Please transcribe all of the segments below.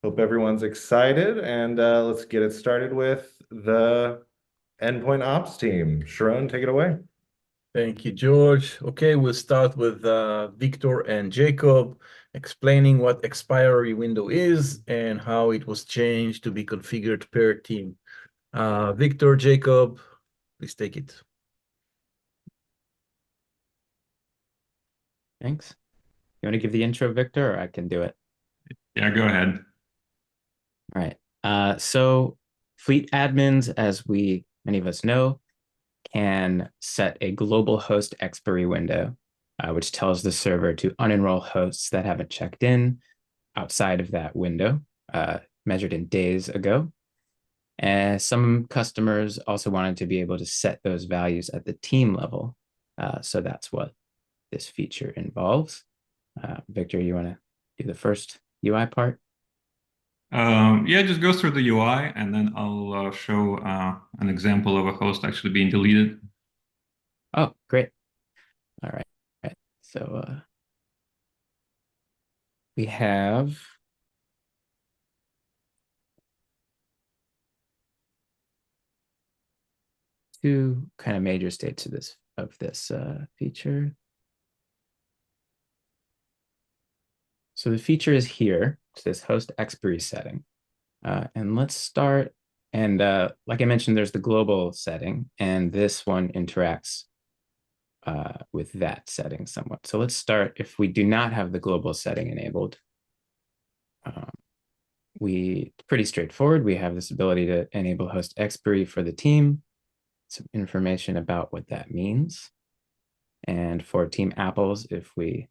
Hope everyone's excited, and let's get it started with the endpoint ops team. Sharon, take it away. Thank you, George. Okay, we'll start with Victor and Jacob explaining what expiry window is and how it was changed to be configured per team. Victor, Jacob, please take it. Thanks. You want to give the intro, Victor, or I can do it? Yeah, go ahead. All right. So fleet admins, as many of us know, can set a global host expiry window, which tells the server to unenroll hosts that haven't checked in outside of that window, measured in days ago. And some customers also wanted to be able to set those values at the team level. So that's what this feature involves. Victor, you want to do the first UI part? Yeah, just go through the UI and then I'll show an example of a host actually being deleted. Oh, great. All right. So we have two kind of major states of this feature. So the feature is here. It's this host expiry setting. And let's start. And like I mentioned, there's the global setting, and this one interacts with that setting somewhat. So let's start. If we do not have the global setting enabled, pretty straightforward. We have this ability to enable host expiry for the team, some information about what that means. And for team apples, if we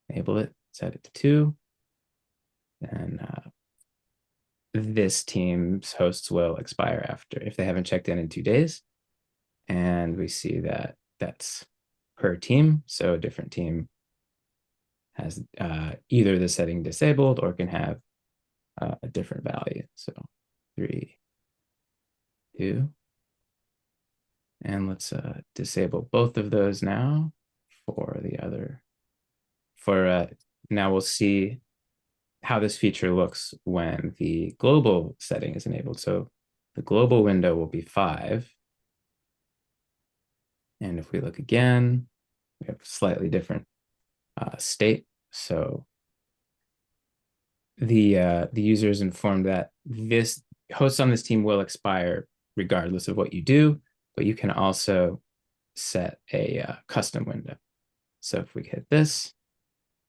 enable it, set it to 2, then this team's hosts will expire after if they haven't checked in 2 days. And we see that that's per team. So a different team has either the setting disabled or can have a different value. So 3, 2. And let's disable both of those now for the other. Now we'll see how this feature looks when the global setting is enabled. So the global window will be 5. And if we look again, we have a slightly different state. So the user is informed that this host on this team will expire regardless of what you do, but you can also set a custom window. So if we hit this,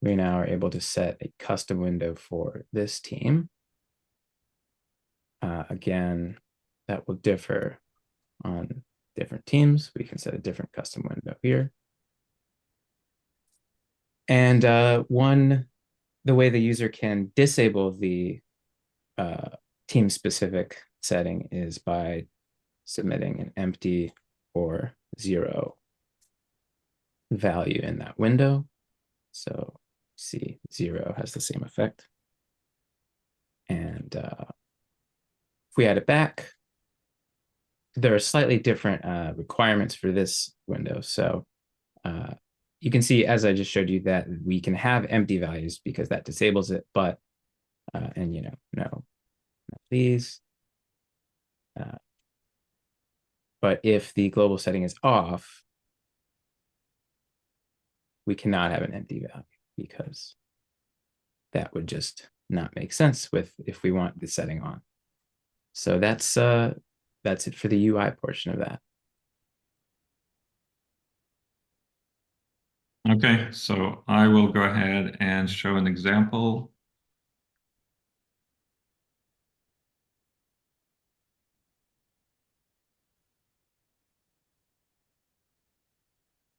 we now are able to set a custom window for this team. Again, that will differ on different teams. We can set a different custom window here. And the way the user can disable the team-specific setting is by submitting an empty or 0 value in that window. So see, 0 has the same effect. And if we add it back, there are slightly different requirements for this window. So you can see, as I just showed you, that we can have empty values because that disables it, but, and no, not these. But if the global setting is off, we cannot have an empty value because that would just not make sense if we want the setting on. So that's it for the UI portion of that. Okay, so I will go ahead and show an example.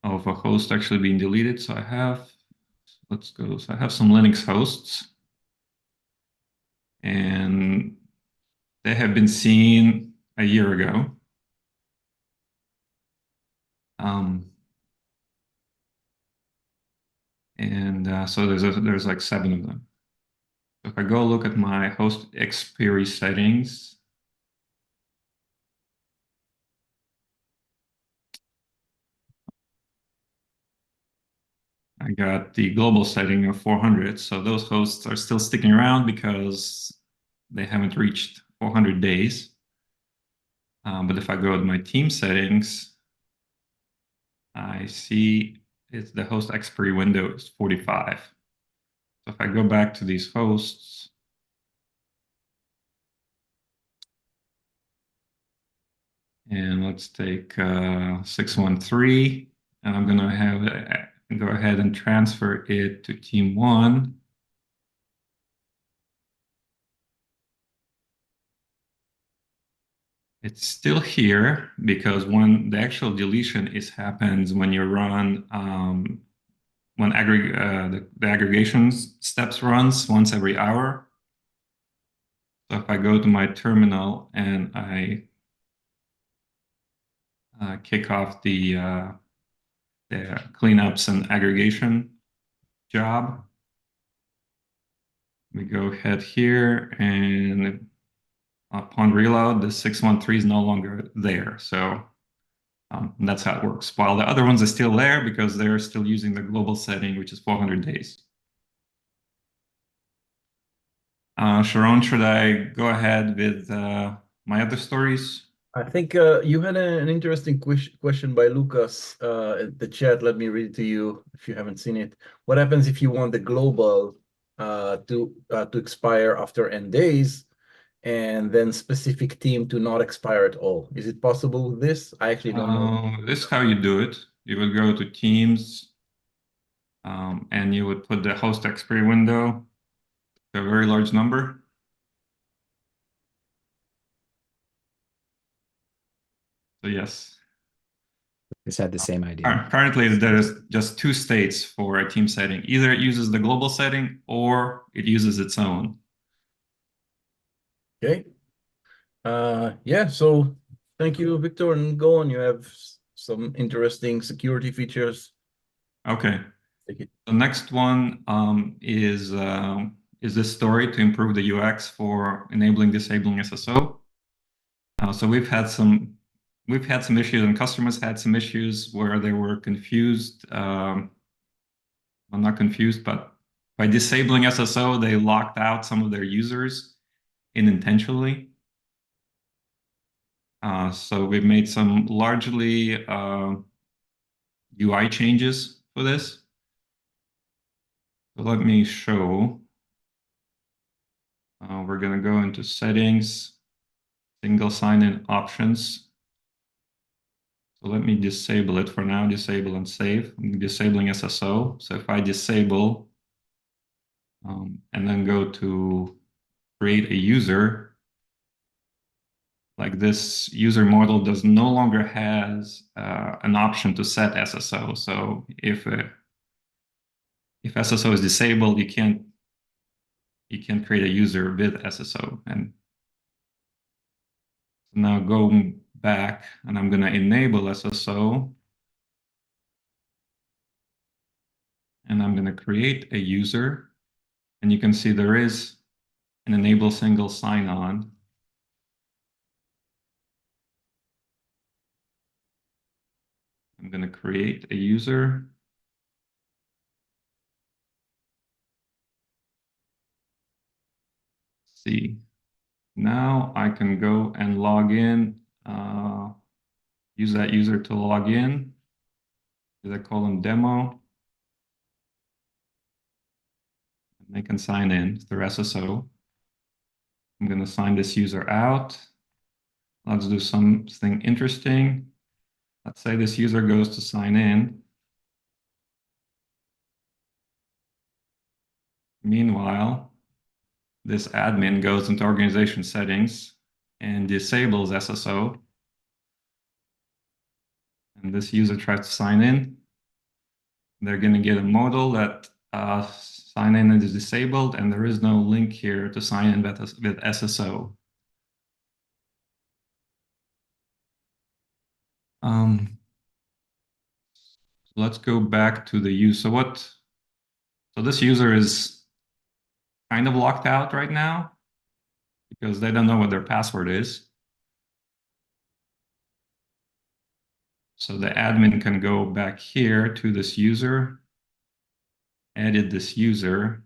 Of a host actually being deleted. So let's go. So I have some Linux hosts, and they have been seen a year ago. So there's like 7 of them. So if I go look at my host expiry settings, I got the global setting of 400. So those hosts are still sticking around because they haven't reached 400 days. But if I go to my team settings, I see it's the host expiry window is 45. So if I go back to these hosts, and let's take 613, and I'm going to have go ahead and transfer it to team 1. It's still here because when the actual deletion happens when you run when the aggregation steps runs once every hour. So if I go to my terminal and I kick off the cleanups and aggregation job, we go ahead here, and upon reload, the 613 is no longer there. So that's how it works. While the other ones are still there because they're still using the global setting, which is 400 days. Sharon, should I go ahead with my other stories? I think you had an interesting question by Lucas in the chat. Let me read it to you if you haven't seen it. What happens if you want the global to expire after n days, and then specific team to not expire at all? Is it possible with this? I actually don't know. This is how you do it. You would go to Teams, and you would put the host expiry window to a very large number. So yes. Just had the same idea. Currently, there's just 2 states for a team setting. Either it uses the global setting or it uses its own. Okay. Yeah, so thank you, Victor, and go on. You have some interesting security features. Okay. Take it. The next one is this story to improve the UX for enabling disabling SSO. So we've had some issues, and customers had some issues where they were confused. Well, not confused, but by disabling SSO, they locked out some of their users unintentionally. So we've made some largely UI changes for this. So let me show. We're going to go into settings, single sign-in options. So let me disable it for now, disable and save. I'm disabling SSO. So if I disable and then go to create a user, like this user model does no longer has an option to set SSO. So if SSO is disabled, you can't create a user with SSO. And now going back, and I'm going to enable SSO, and I'm going to create a user, and you can see there is an enable single sign-on. I'm going to create a user. See, now I can go and log in, use that user to log in. I call them demo. And they can sign in through SSO. I'm going to sign this user out. Let's do something interesting. Let's say this user goes to sign in. Meanwhile, this admin goes into organization settings and disables SSO. And this user tries to sign in. They're going to get a modal that sign in is disabled, and there is no link here to sign in with SSO. Let's go back to the user. So this user is kind of locked out right now because they don't know what their password is. So the admin can go back here to this user edit this user.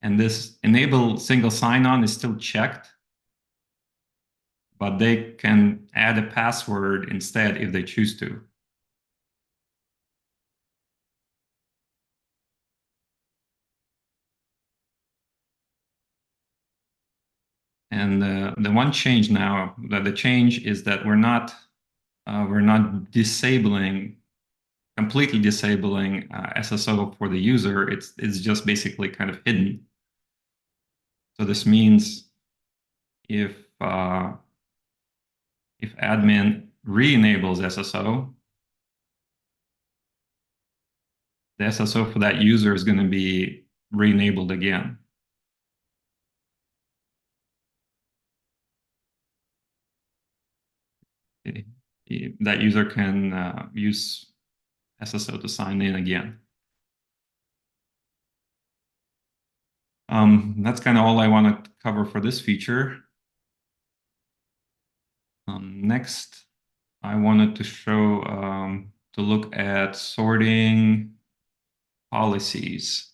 And this enable single sign-on is still checked, but they can add a password instead if they choose to. And the one change now, the change is that we're not completely disabling SSO for the user. It's just basically kind of hidden. So this means if admin re-enables SSO, the SSO for that user is going to be re-enabled again. That user can use SSO to sign in again. That's kind of all I wanted to cover for this feature. Next, I wanted to show to look at sorting policies.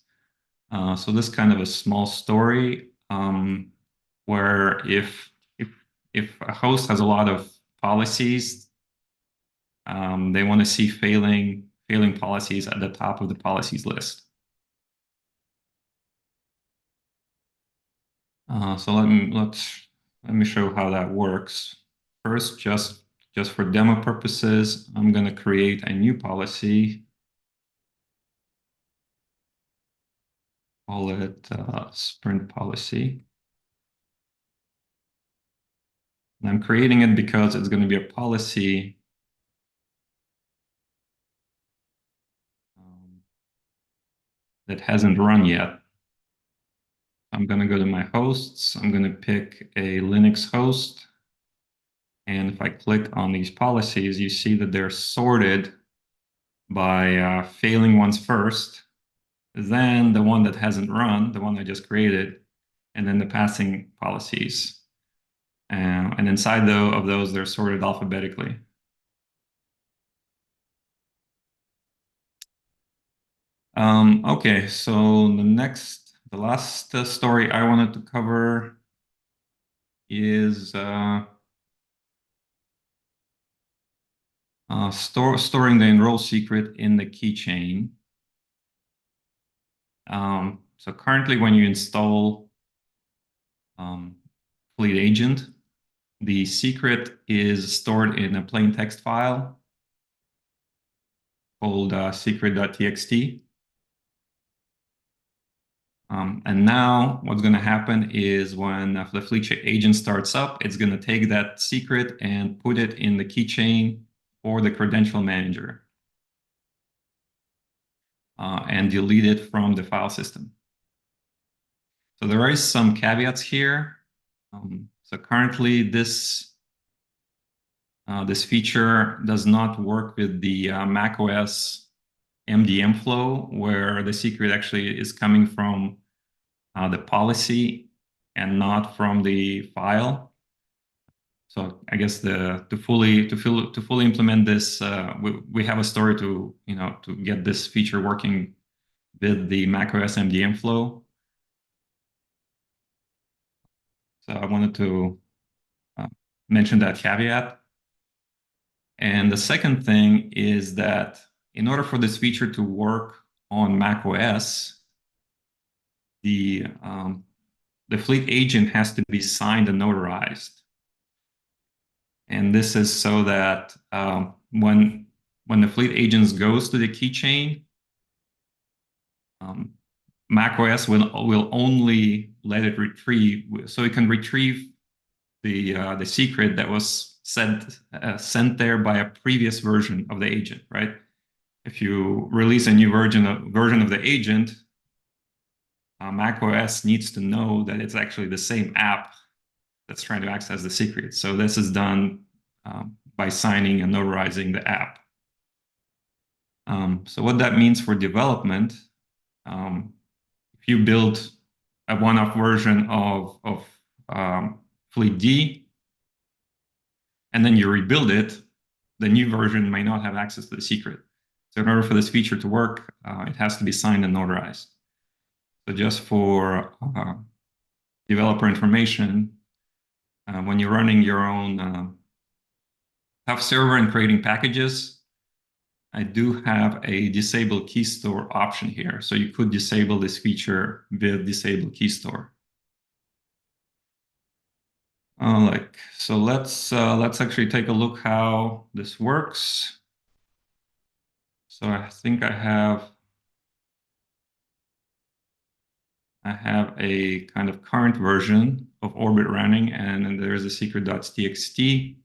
So this kind of a small story where if a host has a lot of policies, they want to see failing policies at the top of the policies list. So let me show how that works. First, just for demo purposes, I'm going to create a new policy. Call it sprint policy. And I'm creating it because it's going to be a policy that hasn't run yet. I'm going to go to my hosts. I'm going to pick a Linux host. And if I click on these policies, you see that they're sorted by failing ones first, then the one that hasn't run, the one I just created, and then the passing policies. And inside of those, they're sorted alphabetically. Okay, so the last story I wanted to cover is storing the enroll secret in the keychain. So currently, when you install Fleet Agent, the secret is stored in a plain text file called secret.txt. And now what's going to happen is when the Fleet Agent starts up, it's going to take that secret and put it in the keychain or the credential manager and delete it from the file system. So there is some caveats here. So currently, this feature does not work with the macOS MDM flow, where the secret actually is coming from the policy and not from the file. So I guess to fully implement this, we have a story to get this feature working with the macOS MDM flow. So I wanted to mention that caveat. And the second thing is that in order for this feature to work on macOS, the Fleet Agent has to be signed and notarized. And this is so that when the Fleet Agent goes to the keychain, macOS will only let it retrieve, so it can retrieve the secret that was sent there by a previous version of the agent, right? If you release a new version of the agent, macOS needs to know that it's actually the same app that's trying to access the secret. So this is done by signing and notarizing the app. So what that means for development, if you build a one-off version of fleetd, and then you rebuild it, the new version may not have access to the secret. So in order for this feature to work, it has to be signed and notarized. So just for developer information, when you're running your own Tough server and creating packages, I do have a disable key store option here. So you could disable this feature with disable key store. So let's actually take a look how this works. So I think I have a kind of current version of Orbit running, and then there's a secret.txt.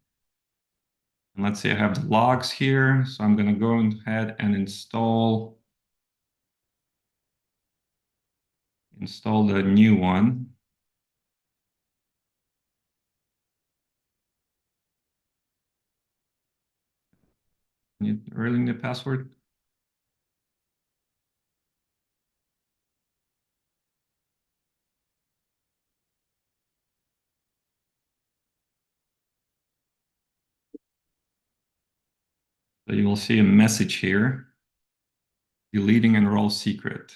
And let's say I have the logs here. So I'm going to go ahead and install the new one. You really need a password? So you will see a message here, deleting enroll secret.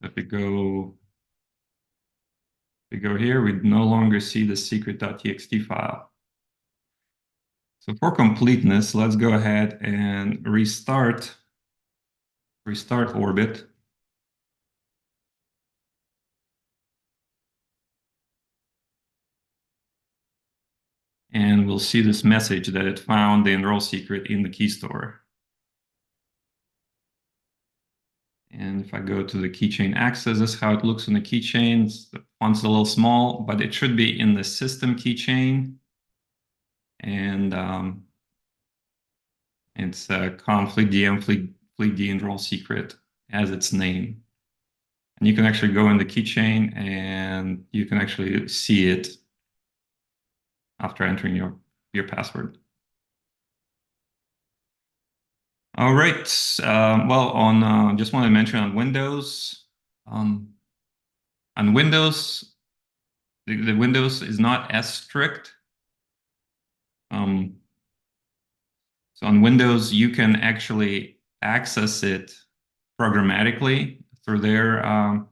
If we go here, we no longer see the secret.txt file. So for completeness, let's go ahead and restart Orbit. And we'll see this message that it found the enroll secret in the key store. And if I go to the keychain access, this is how it looks in the keychains. The font's a little small, but it should be in the system keychain. And it's conflict DM fleet D enroll secret as its name. And you can actually go in the keychain and you can actually see it after entering your password. All right. Well, on just want to mention on Windows, the Windows is not as strict. So on Windows, you can actually access it programmatically through the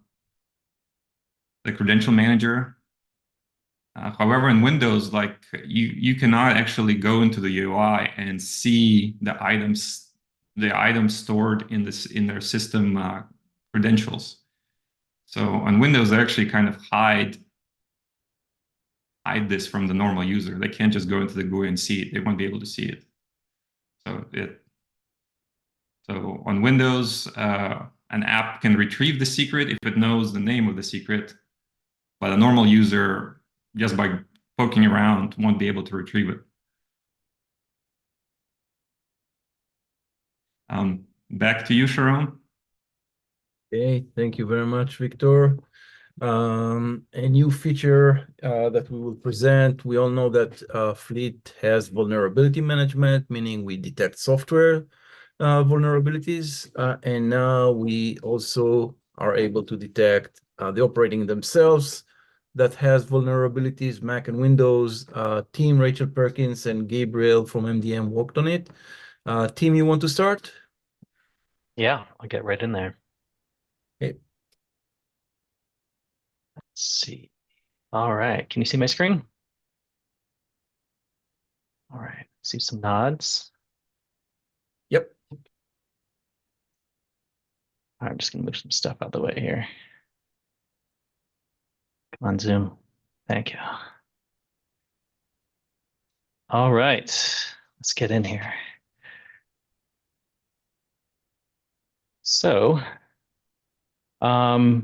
credential manager. However, in Windows, like you cannot actually go into the UI and see the items stored in their system credentials. So on Windows, they actually kind of hide this from the normal user. They can't just go into the GUI and see it. They won't be able to see it. So on Windows, an app can retrieve the secret if it knows the name of the secret, but a normal user, just by poking around, won't be able to retrieve it. Back to you, Sharon. Okay, thank you very much, Victor. A new feature that we will present. We all know that Fleet has vulnerability management, meaning we detect software vulnerabilities, and now we also are able to detect the operating themselves that has vulnerabilities, Mac and Windows. Team Rachel Perkins and Gabriel from MDM worked on it. Team, you want to start? Yeah, I'll get right in there. Okay. Let's see. All right, can you see my screen? All right, see some nods. Yep. I'm just gonna move some stuff out of the way here. Come on, Zoom. Thank you. All right, let's get in here. So, I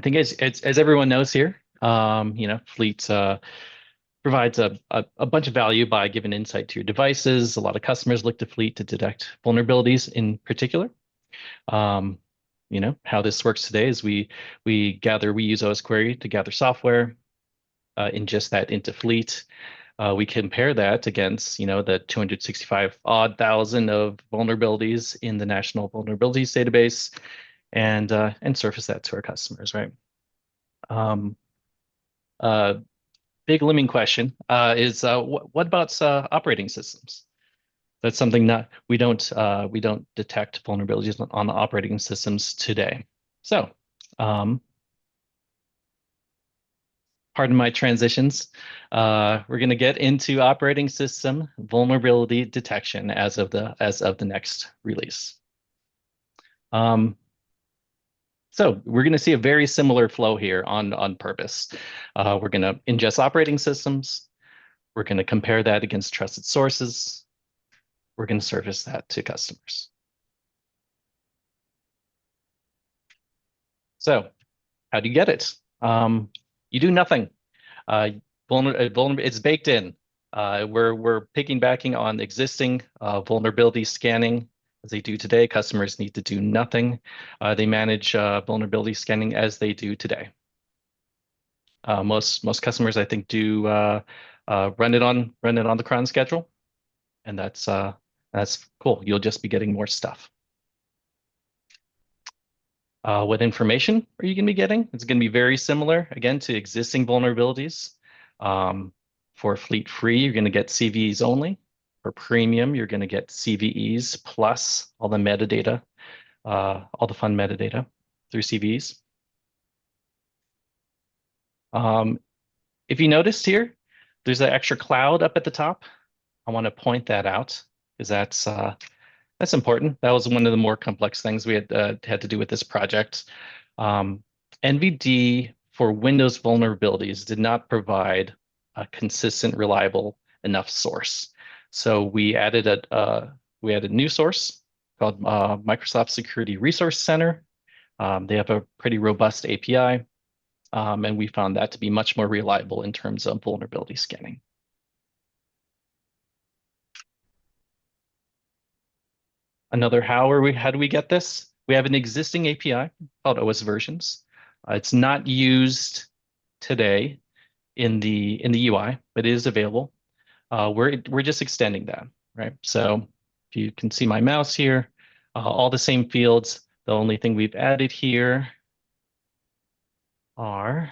think as everyone knows here, Fleet provides a bunch of value by giving insight to your devices. A lot of customers look to Fleet to detect vulnerabilities in particular. How this works today is we use OS Query to gather software, ingest that into Fleet. We compare that against, the 265 odd thousand of vulnerabilities in the National Vulnerabilities Database, and surface that to our customers, right? Big looming question is what about operating systems? That's something that we don't detect vulnerabilities on the operating systems today. So, pardon my transitions. We're going to get into operating system vulnerability detection as of the next release. So we're going to see a very similar flow here on purpose. We're going to ingest operating systems. We're going to compare that against trusted sources. We're going to surface that to customers. So how do you get it? You do nothing. It's baked in. We're piggybacking on existing vulnerability scanning as they do today. Customers need to do nothing. They manage vulnerability scanning as they do today. Most customers, I think, do run it on the cron schedule, and that's cool. You'll just be getting more stuff. What information are you going to be getting? It's going to be very similar, again, to existing vulnerabilities. For Fleet Free, you're going to get CVEs only. For Premium, you're going to get CVEs plus all the metadata, all the fun metadata through CVEs. If you noticed here, there's an extra cloud up at the top. I want to point that out because that's important. That was one of the more complex things we had to do with this project. NVD for Windows vulnerabilities did not provide a consistent, reliable enough source. So we added a new source called Microsoft Security Resource Center. They have a pretty robust API, and we found that to be much more reliable in terms of vulnerability scanning. How do we get this? We have an existing API called OS versions. It's not used today in the UI, but it is available. We're just extending that, right? So if you can see my mouse here, all the same fields. The only thing we've added here are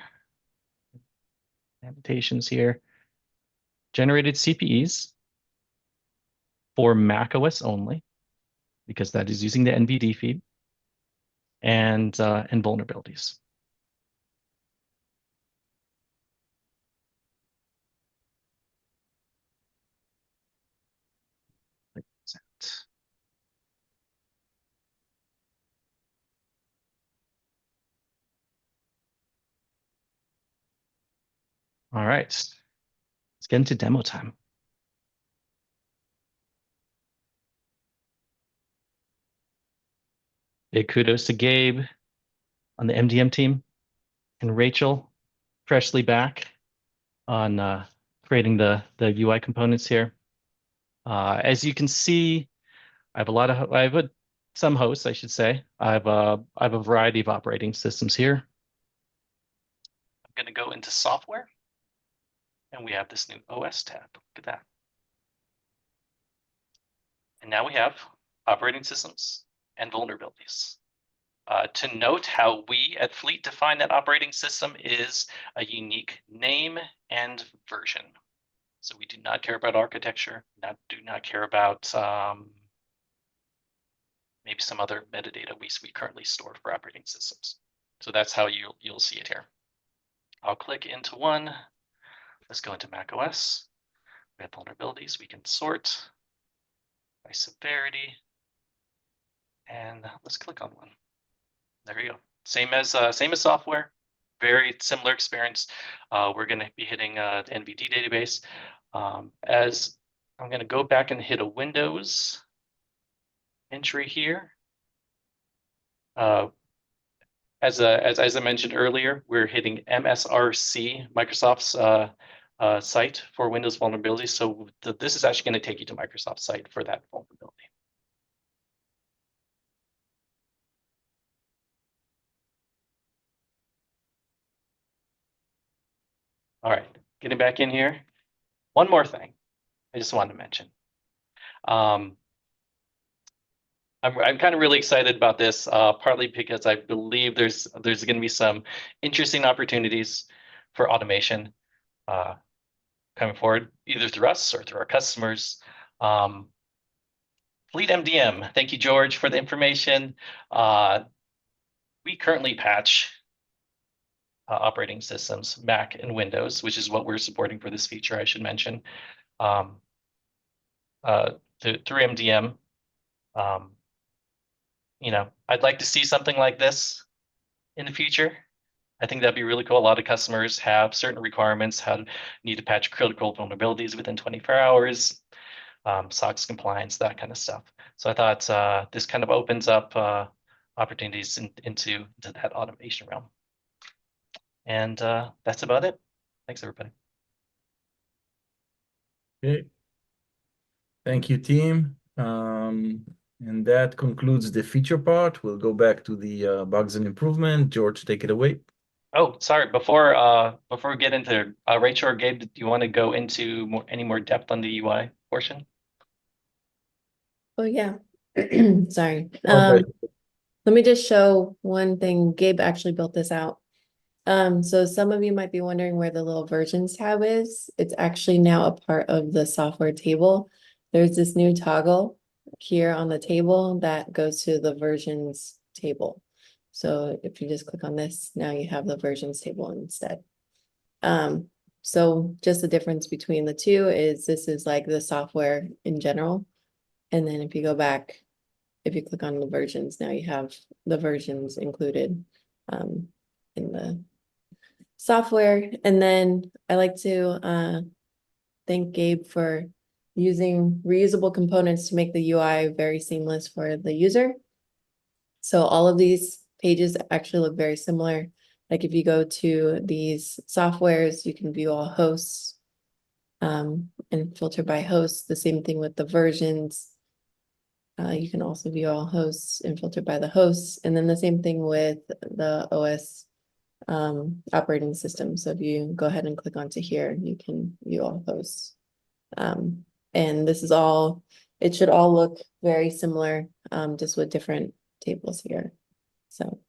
annotations here. Generated CPEs for macOS only, because that is using the NVD feed, and vulnerabilities. All right, let's get into demo time. Big kudos to Gabe on the MDM team and Rachel, freshly back on creating the UI components here. As you can see, I have some hosts, I should say. I have a variety of operating systems here. I'm going to go into software, and we have this new OS tab. Look at that. And now we have operating systems and vulnerabilities. To note, how we at Fleet define that operating system is a unique name and version. So we do not care about architecture, do not care about maybe some other metadata we currently store for operating systems. So that's how you'll see it here. I'll click into one. Let's go into macOS. We have vulnerabilities. We can sort by severity, and let's click on one. There you go. Same as software. Very similar experience. We're going to be hitting the NVD database. As I'm going to go back and hit a Windows entry here. As I mentioned earlier, we're hitting MSRC, Microsoft's site for Windows vulnerability. So this is actually going to take you to Microsoft's site for that vulnerability. All right, getting back in here. One more thing I just wanted to mention. I'm kind of really excited about this, partly because I believe there's going to be some interesting opportunities for automation coming forward, either through us or through our customers. Fleet MDM. Thank you, George, for the information. We currently patch operating systems, Mac and Windows, which is what we're supporting for this feature, I should mention, through MDM. I'd like to see something like this in the future. I think that'd be really cool. A lot of customers have certain requirements, need to patch critical vulnerabilities within 24 hours, SOX compliance, that kind of stuff. So I thought this kind of opens up opportunities into that automation realm. And that's about it. Thanks, everybody. Okay. Thank you, team. And that concludes the feature part. We'll go back to the bugs and improvement. George, take it away. Oh, sorry. Before we get into Rachel or Gabe, do you want to go into any more depth on the UI portion? Oh yeah. Sorry. Okay. Let me just show one thing. Gabe actually built this out. So some of you might be wondering where the little versions tab is. It's actually now a part of the software table. There's this new toggle here on the table that goes to the versions table. So if you just click on this, now you have the versions table instead. So just the difference between the two is this is like the software in general. And then if you go back, if you click on the versions, now you have the versions included in the software. And then I like to thank Gabe for using reusable components to make the UI very seamless for the user. So all of these pages actually look very similar. Like if you go to these softwares, you can view all hosts and filter by hosts. The same thing with the versions. You can also view all hosts and filter by the hosts. And then the same thing with the OS operating system. So if you go ahead and click onto here, you can view all hosts. And this is all, it should all look very similar, just with different tables here. So,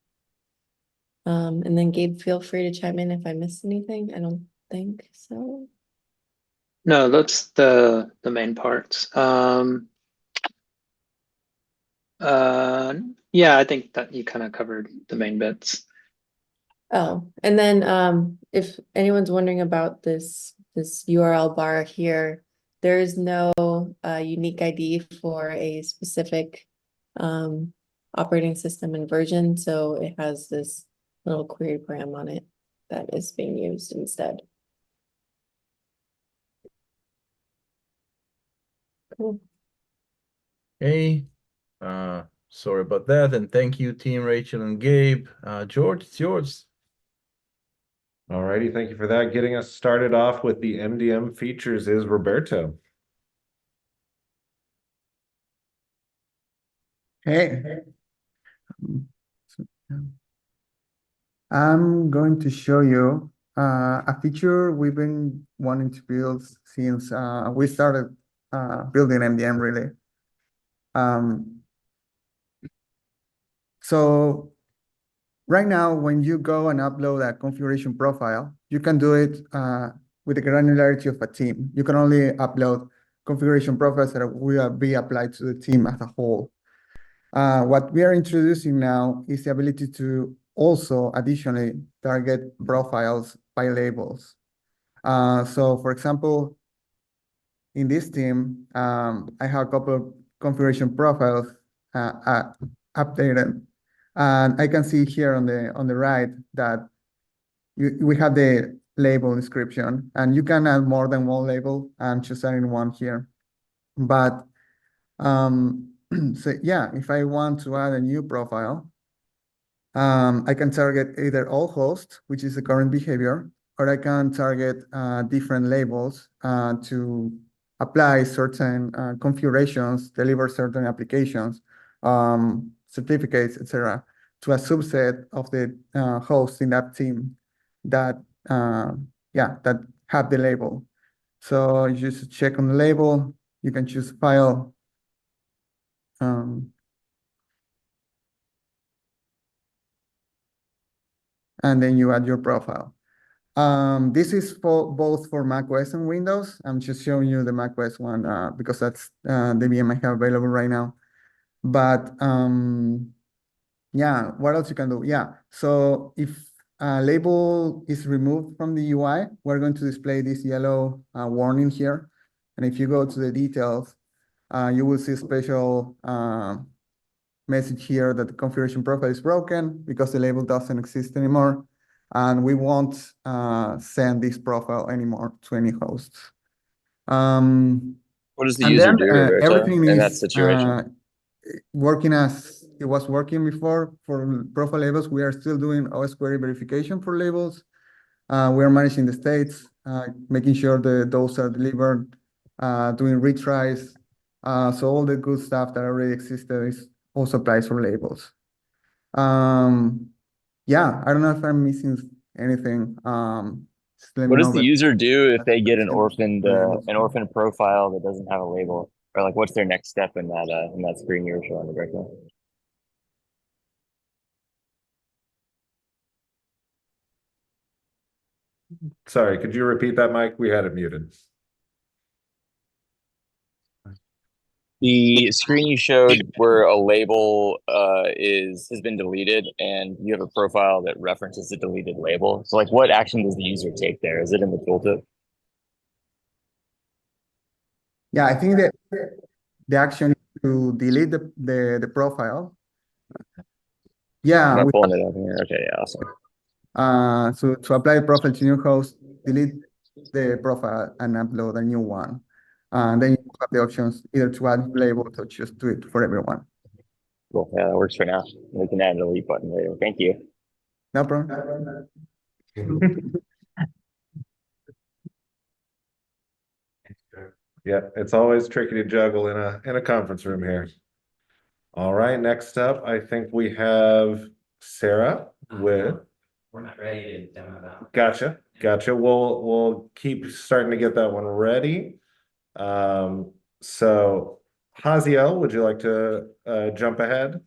and then Gabe, feel free to chime in if I missed anything. I don't think so. No, that's the main parts. Yeah, I think that you kind of covered the main bits. Oh, and then if anyone's wondering about this URL bar here, there is no unique ID for a specific operating system and version, so it has this little query param on it that is being used instead. Cool. Okay. Sorry about that. And thank you, team Rachel and Gabe. George, it's yours. Alrighty, thank you for that. Getting us started off with the MDM features is Roberto. Hey, I'm going to show you a feature we've been wanting to build since we started building MDM really. So right now, when you go and upload a configuration profile, you can do it with the granularity of a team. You can only upload configuration profiles that will be applied to the team as a whole. What we are introducing now is the ability to also additionally target profiles by labels. So for example, in this team, I have a couple of configuration profiles updated. And I can see here on the right that we have the label description, and you can add more than one label and choose adding one here. But so yeah, if I want to add a new profile, I can target either all hosts, which is the current behavior, or I can target different labels to apply certain configurations, deliver certain applications, certificates, etc., to a subset of the hosts in that team that that have the label. So you just check on the label. You can choose file. And then you add your profile. This is for both for macOS and Windows. I'm just showing you the macOS one because that's the VM I have available right now. But yeah, what else you can do? Yeah, so if a label is removed from the UI, we're going to display this yellow warning here. And if you go to the details, you will see a special message here that the configuration profile is broken because the label doesn't exist anymore. And we won't send this profile anymore to any hosts. What does the And user then do, Roberto, everything in that is situation? working as it was working before for profile labels. We are still doing OS query verification for labels. We are managing the states, making sure that those are delivered, doing retries. So all the good stuff that already existed is also applies for labels. Yeah, I don't know if I'm missing anything. Just let me What does know. the But user do if they get that's an orphaned profile that doesn't have a label? Or like what's their next step in that screen you were showing, Roberto? Sorry, could you repeat that, Mike? We had it muted. The screen you showed where a label has been deleted and you have a profile that references the deleted label. So like what action does the user take there? Is it in the tooltip? yeah, I think that the action is to delete the profile. Yeah, I'm pulling it up here. Okay, yeah, awesome. so to apply the profile to new host, delete the profile and upload a new one. And then you have the options either to add labels or just do it for everyone. Cool. Yeah, that works for now. We can add a delete button later. Thank you. No problem. Yeah, it's always tricky to juggle in a conference room here. All right, next up, I think we have Sarah with. We're not ready to demo that. Gotcha. We'll keep starting to get that one ready. So Haziel, would you like to jump ahead?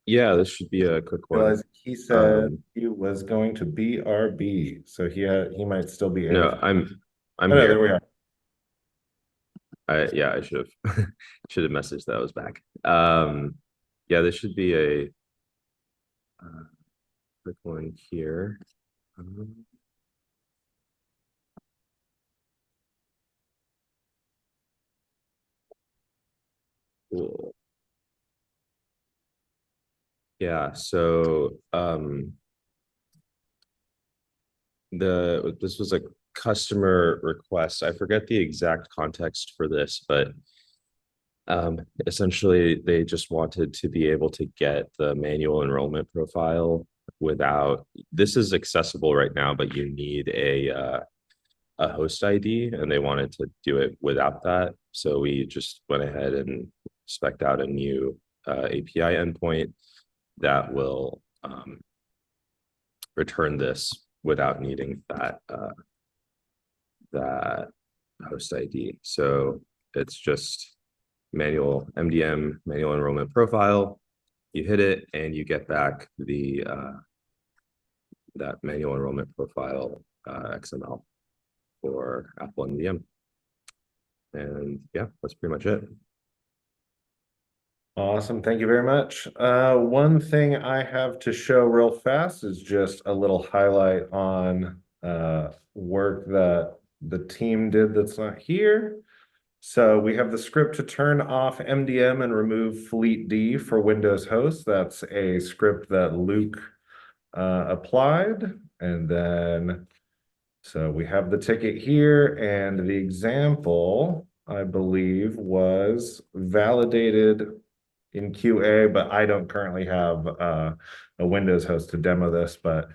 Yeah, this should be a quick one. Realize he said he was going to BRB, so he might still be No, AFK. I'm Oh, no, here. there we are. I should have messaged that I was back. Yeah, this should be a quick one here. Cool. Yeah, so this was a customer request. I forget the exact context for this, but essentially they just wanted to be able to get the manual enrollment profile without, this is accessible right now, but you need a host ID, and they wanted to do it without that. So we just went ahead and spec'd out a new API endpoint that will return this without needing that host ID. So it's just manual MDM, manual enrollment profile. You hit it and you get back the that manual enrollment profile XML for Apple MDM. And yeah, that's pretty much it. Awesome. Thank you very much. One thing I have to show real fast is just a little highlight on work that the team did that's not here. So we have the script to turn off MDM and remove Fleet D for Windows hosts. That's a script that Luke applied. And then, so we have the ticket here, and the example, I believe, was validated in QA, but I don't currently have a Windows host to demo this, but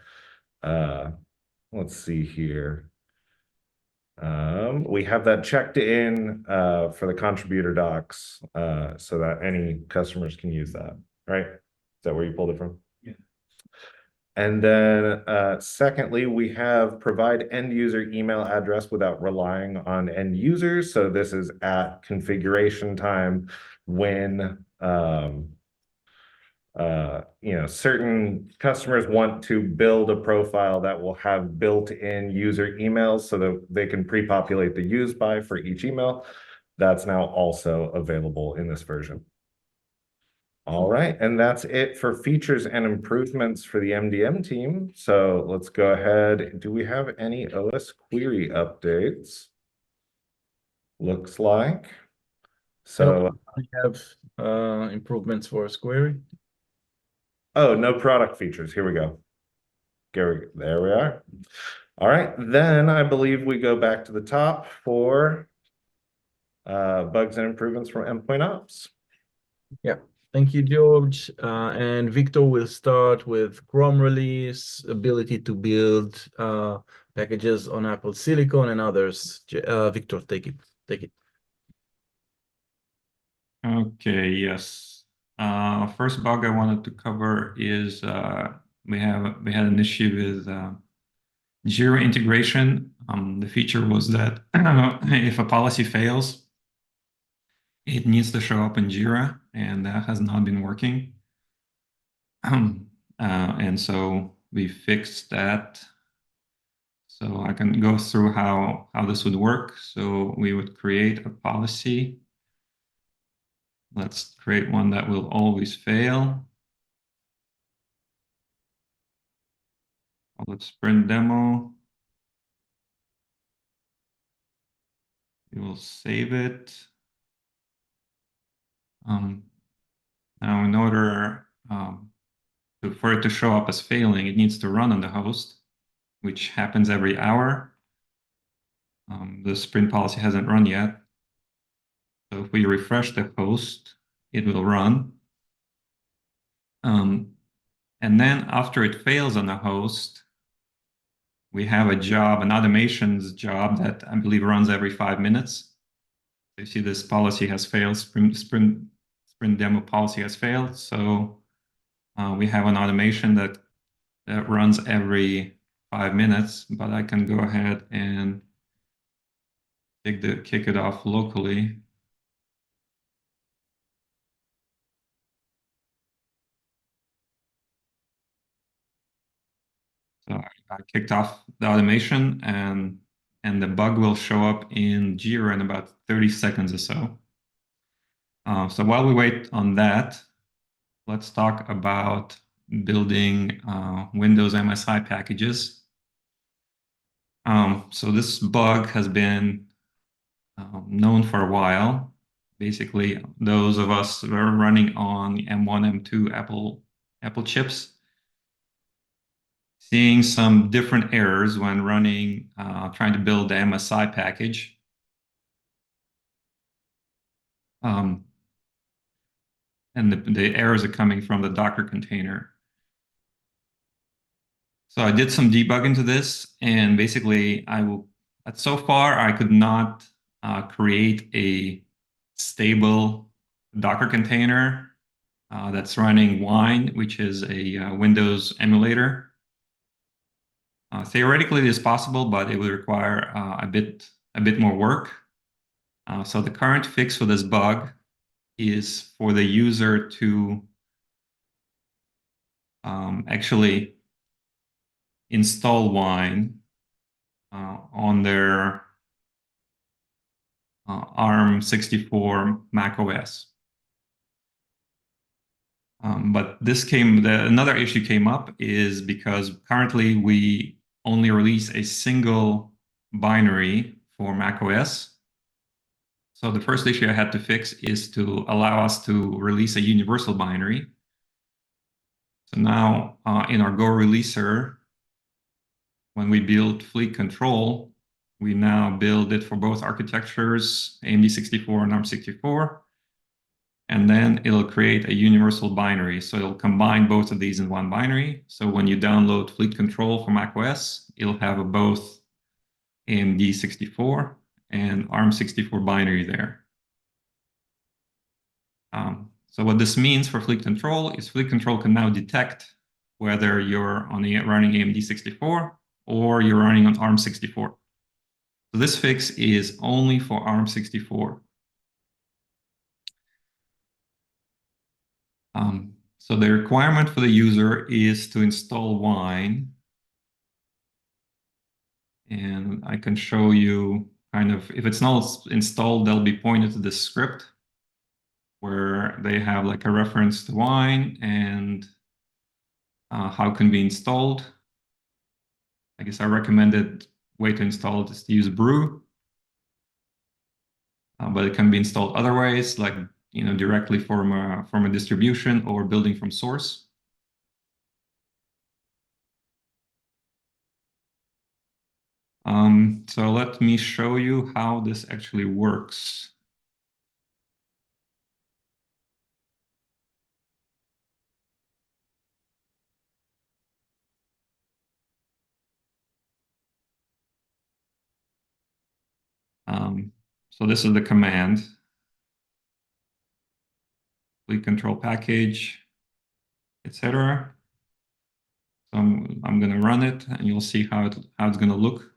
let's see here. We have that checked in for the contributor docs so that any customers can use that, right? Is that where you pulled it from? Yeah. And then secondly, we have provide end user email address without relying on end users. So this is at configuration time when certain customers want to build a profile that will have built-in user emails so that they can pre-populate the use by for each email. That's now also available in this version. All right, and that's it for features and improvements for the MDM team. So let's go ahead. Do we have any OS query updates? Looks like. So, we have improvements for query. oh, no product features. Here we go. There we are. All right, then I believe we go back to the top for bugs and improvements from Endpoint Ops. Yeah, thank you, George. And Victor will start with Chrome release, ability to build packages on Apple Silicon and others. Victor, take it. Okay, yes. First bug I wanted to cover is we had an issue with Jira integration. The feature was that if a policy fails, it needs to show up in Jira, and that has not been working. And so we fixed that. So I can go through how this would work. So we would create a policy. Let's create one that will always fail. Let's print demo. We will save it. Now, in order for it to show up as failing, it needs to run on the host, which happens every hour. The sprint policy hasn't run yet. So if we refresh the host, it will run. And then after it fails on the host, we have a job, an automations job that I believe runs every 5 minutes. So you see this policy has failed, sprint demo policy has failed. So we have an automation that runs every 5 minutes, but I can go ahead and kick it off locally. So I kicked off the automation, and the bug will show up in Jira in about 30 seconds or so. So while we wait on that, let's talk about building Windows MSI packages. So this bug has been known for a while. Basically, those of us who are running on M1, M2 Apple chips, seeing some different errors when running, trying to build the MSI package. And the errors are coming from the Docker container. So I did some debugging to this, and basically so far I could not create a stable Docker container that's running Wine, which is a Windows emulator. Theoretically, it is possible, but it would require a bit more work. So the current fix for this bug is for the user to actually install Wine on their ARM64 macOS. But another issue came up is because currently we only release a single binary for macOS. So the first issue I had to fix is to allow us to release a universal binary. So now in our Go releaser, when we build Fleet Control, we now build it for both architectures, AMD 64 and ARM 64. And then it'll create a universal binary. So it'll combine both of these in one binary. So when you download Fleet Control for macOS, it'll have both AMD 64 and ARM 64 binary there. So what this means for Fleet Control is Fleet Control can now detect whether you're running AMD 64 or you're running on ARM 64. So this fix is only for ARM 64. So the requirement for the user is to install Wine. And I can show you kind of, if it's not installed, they'll be pointed to this script where they have like a reference to Wine and how it can be installed. I guess our recommended way to install it is to use brew. But it can be installed other ways, like directly from a distribution or building from source. So let me show you how this actually works. So this is the command. Fleet control package, etc. So I'm going to run it, and you'll see how it's going to look.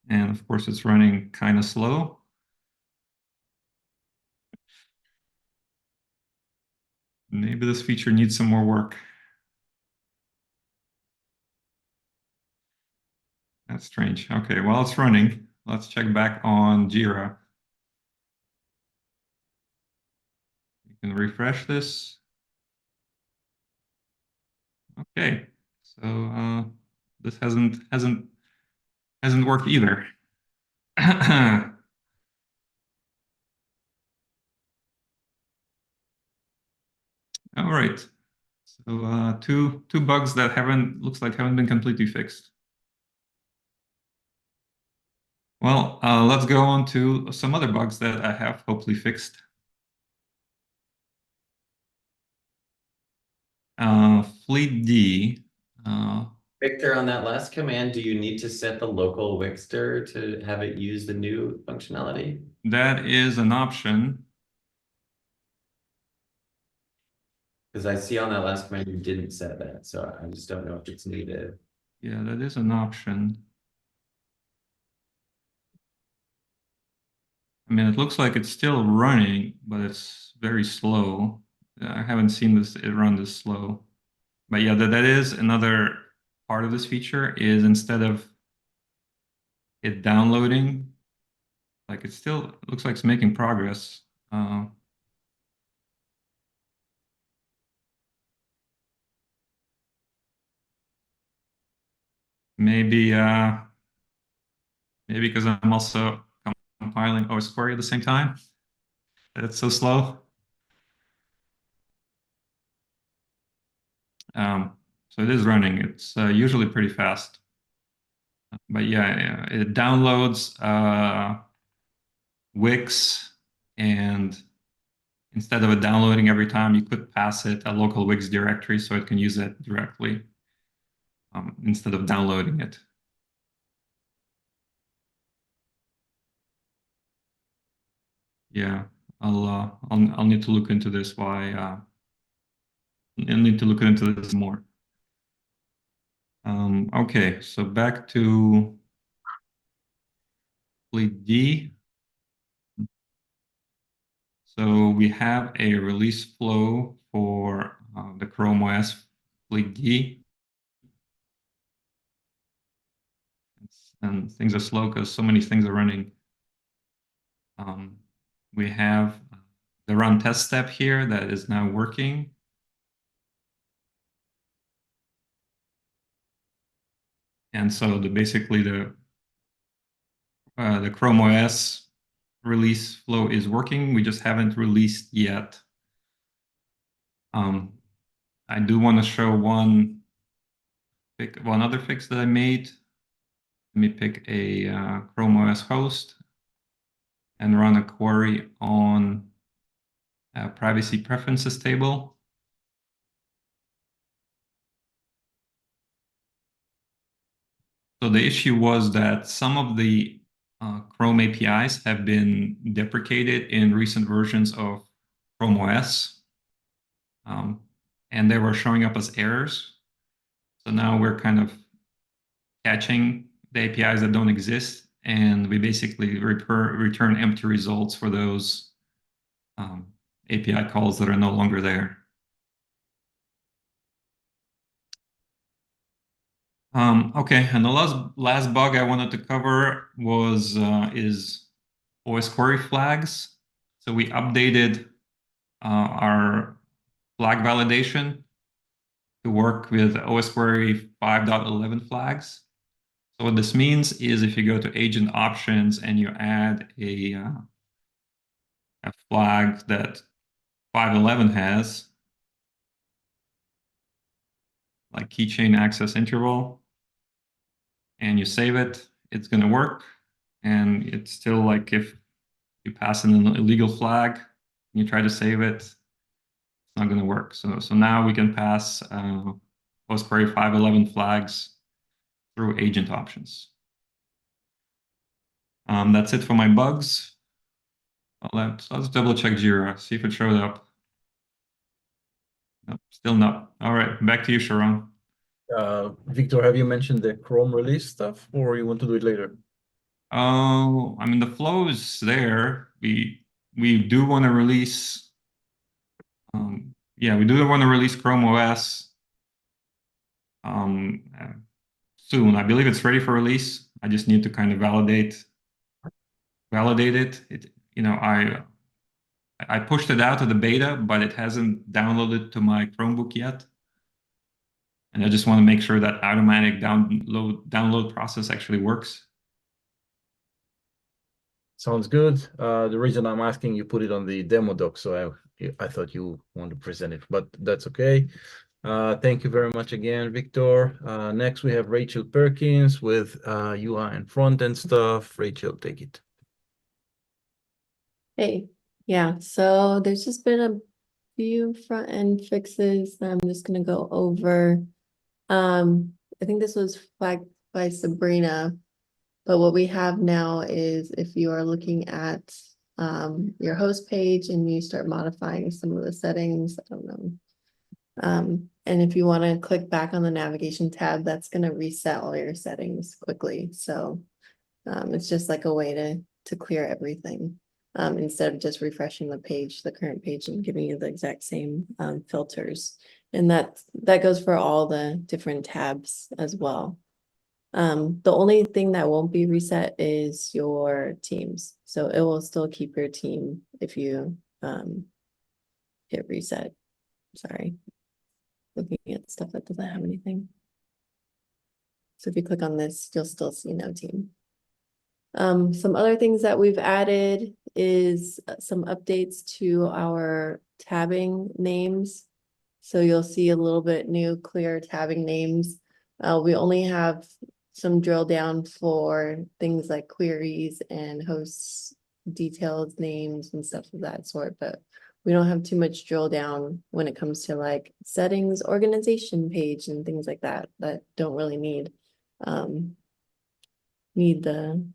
And of course, it's running kind of slow. Maybe this feature needs some more work. That's strange. Okay, while it's running, let's check back on Jira. You can refresh this. Okay, so this hasn't worked either. All right. So two bugs that looks like haven't been completely fixed. Well, let's go on to some other bugs that I have hopefully fixed. Fleet D. Victor, on that last command, do you need to set the local Wixter to have it use the new functionality? That is an option. Because I see on that last command you didn't set that, so I just don't know if it's needed. Yeah, that is an option. I mean, it looks like it's still running, but it's very slow. I haven't seen it run this slow. But yeah, that is another part of this feature is instead of it downloading, like it still looks like it's making progress. Maybe because I'm also compiling OS query at the same time. It's so slow. So it is running. It's usually pretty fast. But yeah, it downloads Wix, and instead of it downloading every time, you could pass it a local Wix directory so it can use it directly instead of downloading it. Yeah, I'll need to look into this. I'll need to look into this more. Okay, so back to Fleet D. So we have a release flow for the Chrome OS Fleet D. And things are slow because so many things are running. We have the run test step here that is now working. And so basically the Chrome OS release flow is working. We just haven't released yet. I do want to show one other fix that I made. Let me pick a Chrome OS host and run a query on a privacy preferences table. So the issue was that some of the Chrome APIs have been deprecated in recent versions of Chrome OS, and they were showing up as errors. So now we're kind of catching the APIs that don't exist, and we basically return empty results for those API calls that are no longer there. Okay, and the last bug I wanted to cover was is OS query flags. So we updated our flag validation to work with OS query 5.11 flags. So what this means is if you go to agent options and you add a flag that 5.11 has, like keychain access interval, and you save it, it's going to work. And it's still like if you pass in an illegal flag and you try to save it, it's not going to work. So now we can pass OS query 5.11 flags through agent options. That's it for my bugs. Let's double check Jira, see if it showed up. Nope, still not. All right, back to you, Sharon. Victor, have you mentioned the Chrome release stuff, or you want to do it later? Oh, I mean, the flow is there. We do want to release. Yeah, we do want to release Chrome OS soon. I believe it's ready for release. I just need to kind of validate it. You know, I pushed it out to the beta, but it hasn't downloaded to my Chromebook yet. And I just want to make sure that automatic download process actually works. Sounds good. The reason I'm asking, you put it on the demo doc, so I thought you want to present it, but that's okay. Thank you very much again, Victor. Next, we have Rachel Perkins with UI and front-end stuff. Rachel, take it. Hey, yeah, so there's just been a few front-end fixes that I'm just gonna go over. I think this was flagged by Sabrina, but what we have now is if you are looking at your host page and you start modifying some of the settings, I don't know. And if you want to click back on the navigation tab, that's going to reset all your settings quickly. So it's just like a way to clear everything instead of just refreshing the current page and giving you the exact same filters. And that goes for all the different tabs as well. The only thing that won't be reset is your teams. So it will still keep your team if you hit reset. Sorry. Looking at stuff that doesn't have anything. So if you click on this, you'll still see no team. Some other things that we've added is some updates to our tabbing names. So you'll see a little bit new clear tabbing names. We only have some drill down for things like queries and hosts detailed names and stuff of that sort, but we don't have too much drill down when it comes to like settings, organization page and things like that don't really need the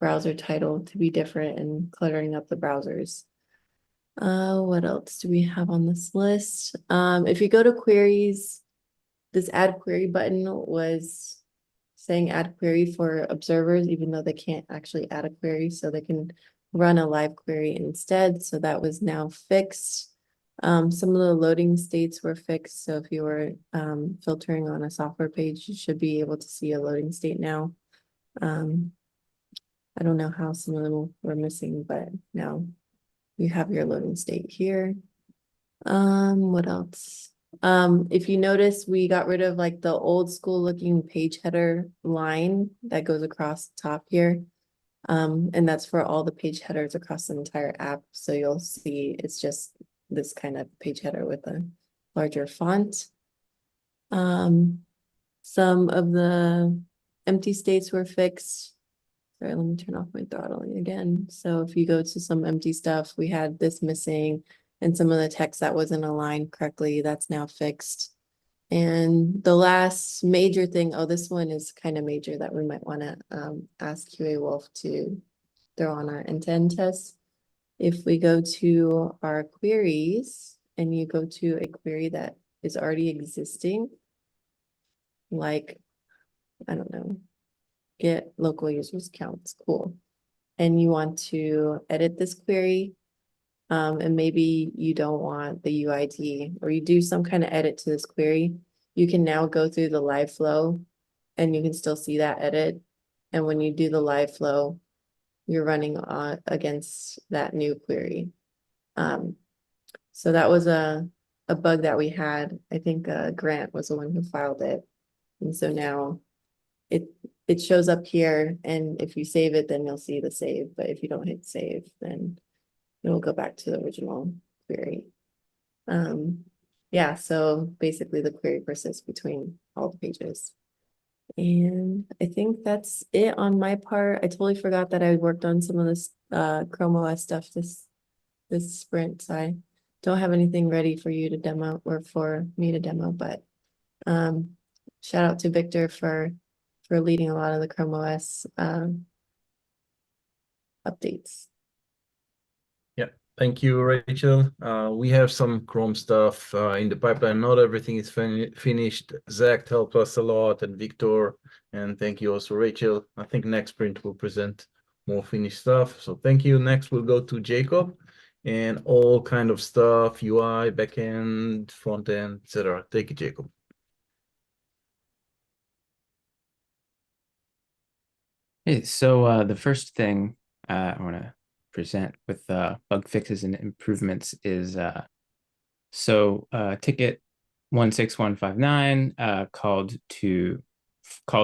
browser title to be different and cluttering up the browsers. What else do we have on this list? If you go to queries, this add query button was saying add query for observers, even though they can't actually add a query, so they can run a live query instead. So that was now fixed. Some of the loading states were fixed. So if you were filtering on a software page, you should be able to see a loading state now. I don't know how some of them were missing, but now you have your loading state here. What else? If you notice, we got rid of like the old school looking page header line that goes across the top here. And that's for all the page headers across the entire app. So you'll see it's just this kind of page header with a larger font. Some of the empty states were fixed. Sorry, let me turn off my throttling again. So if you go to some empty stuff, we had this missing and some of the text that wasn't aligned correctly, that's now fixed. And the last major thing, this one is kind of major that we might want to ask QA Wolf to throw on our end-to-end test. If we go to our queries and you go to a query that is already existing, like, I don't know, get local users counts, cool. And you want to edit this query. And maybe you don't want the UID, or you do some kind of edit to this query. You can now go through the live flow and you can still see that edit. And when you do the live flow, you're running against that new query. So that was a bug that we had. I think Grant was the one who filed it. And so now it shows up here, and if you save it, then you'll see the save. But if you don't hit save, then it'll go back to the original query. Yeah, so basically the query persists between all the pages. And I think that's it on my part. I totally forgot that I worked on some of this Chrome OS stuff this sprint. So I don't have anything ready for you to demo, or for me to demo, but shout out to Victor for leading a lot of the Chrome OS updates. Thank you, Rachel. We have some Chrome stuff in the pipeline. Not everything is finished. Zach helped us a lot, and Victor, and thank you also, Rachel. I think next sprint will present more finished stuff. So thank you. Next, we'll go to Jacob and all kind of stuff, UI, backend, front end, etc. Take it, Jacob. Hey, so the first thing I want to present with bug fixes and improvements is ticket 16159 called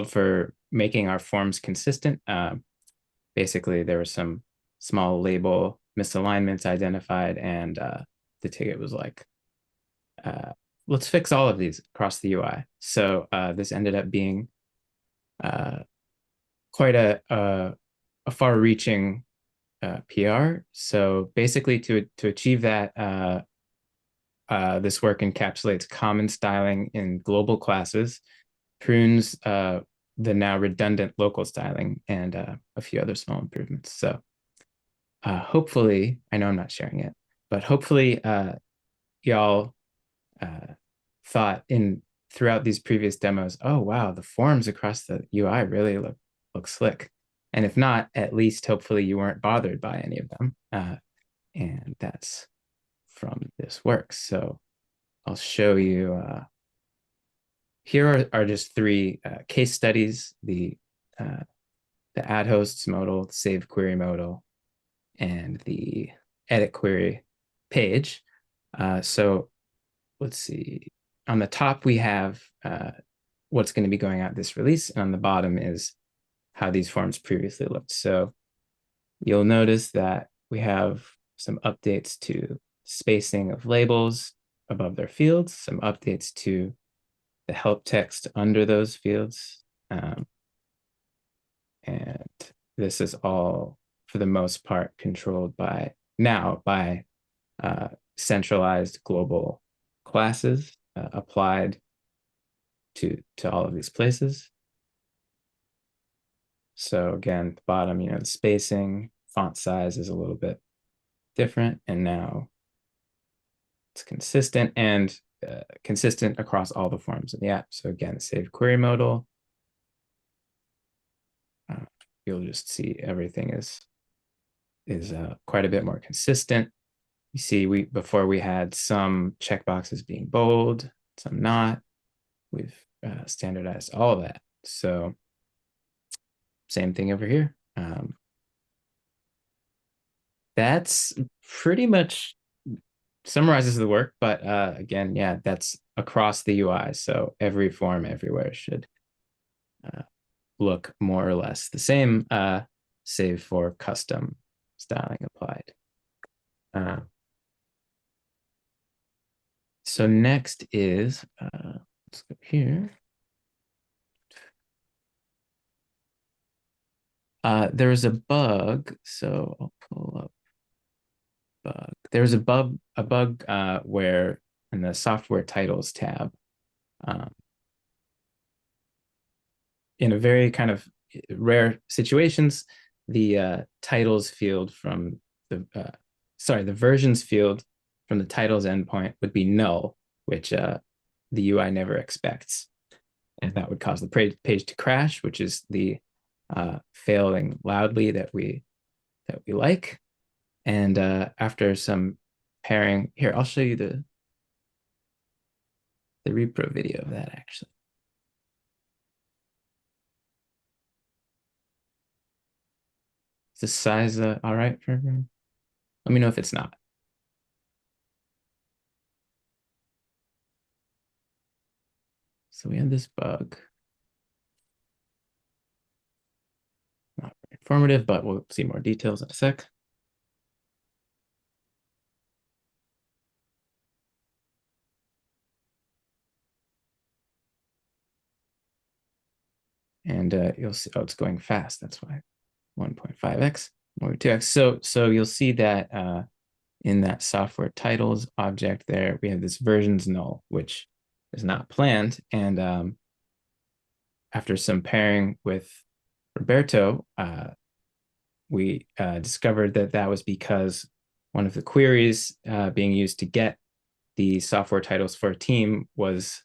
for making our forms consistent. Basically, there were some small label misalignments identified, and the ticket was like, let's fix all of these across the UI. So this ended up being quite a far-reaching PR. So basically, to achieve that, this work encapsulates common styling in global classes, prunes the now redundant local styling, and a few other small improvements. So hopefully, I know I'm not sharing it, but hopefully y'all thought throughout these previous demos, oh wow, the forms across the UI really look slick. And if not, at least hopefully you weren't bothered by any of them. And that's from this work. So I'll show you, here are just three case studies, the add hosts modal, the save query modal, and the edit query page. So let's see, on the top we have what's going to be going out this release, and on the bottom is how these forms previously looked. So you'll notice that we have some updates to spacing of labels above their fields, some updates to the help text under those fields. And this is all, for the most part, controlled by centralized global classes applied to all of these places. So again, the bottom, the spacing, font size is a little bit different, and now it's consistent and consistent across all the forms in the app. So again, save query modal. You'll just see everything is quite a bit more consistent. You see, before we had some checkboxes being bold, some not. We've standardized all of that. So same thing over here. That's pretty much summarizes the work, but again, yeah, that's across the UI. So every form everywhere should look more or less the same, save for custom styling applied. So next is, let's go here. There's a bug, so I'll pull up bug. There's a bug where in the software titles tab, in a very kind of rare situations, the titles field from the versions field from the titles endpoint would be null, which the UI never expects. And that would cause the page to crash, which is the failing loudly that we like. And after some pairing, here, I'll show you the repro video of that actually. Is the size all right for everyone? Let me know if it's not. So we had this bug. Not very informative, but we'll see more details in a sec. And you'll see, oh, it's going fast. That's why 1.5x, 2x. So you'll see that in that software titles object there, we have this versions null, which is not planned. And after some pairing with Roberto, we discovered that that was because one of the queries being used to get the software titles for a team was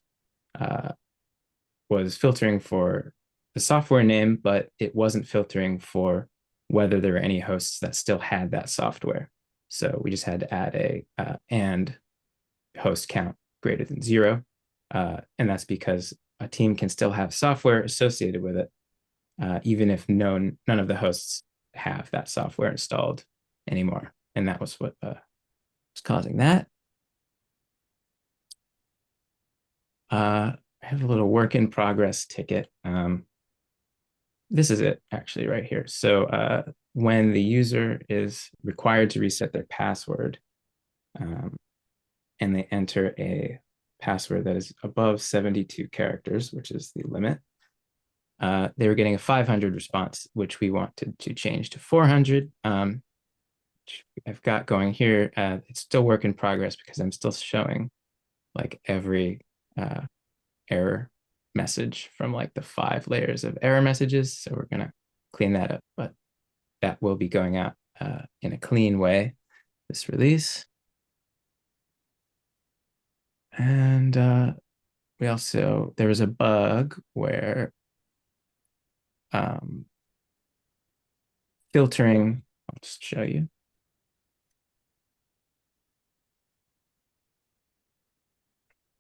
filtering for the software name, but it wasn't filtering for whether there were any hosts that still had that software. So we just had to add a and host count greater than 0. And that's because a team can still have software associated with it, even if none of the hosts have that software installed anymore. And that was what was causing that. I have a little work in progress ticket. This is it actually right here. So when the user is required to reset their password and they enter a password that is above 72 characters, which is the limit, they were getting a 500 response, which we wanted to change to 400. I've got going here. It's still work in progress because I'm still showing like every error message from like the 5 layers of error messages. So we're gonna clean that up, but that will be going out in a clean way, this release. And we also, there was a bug where filtering, I'll just show you.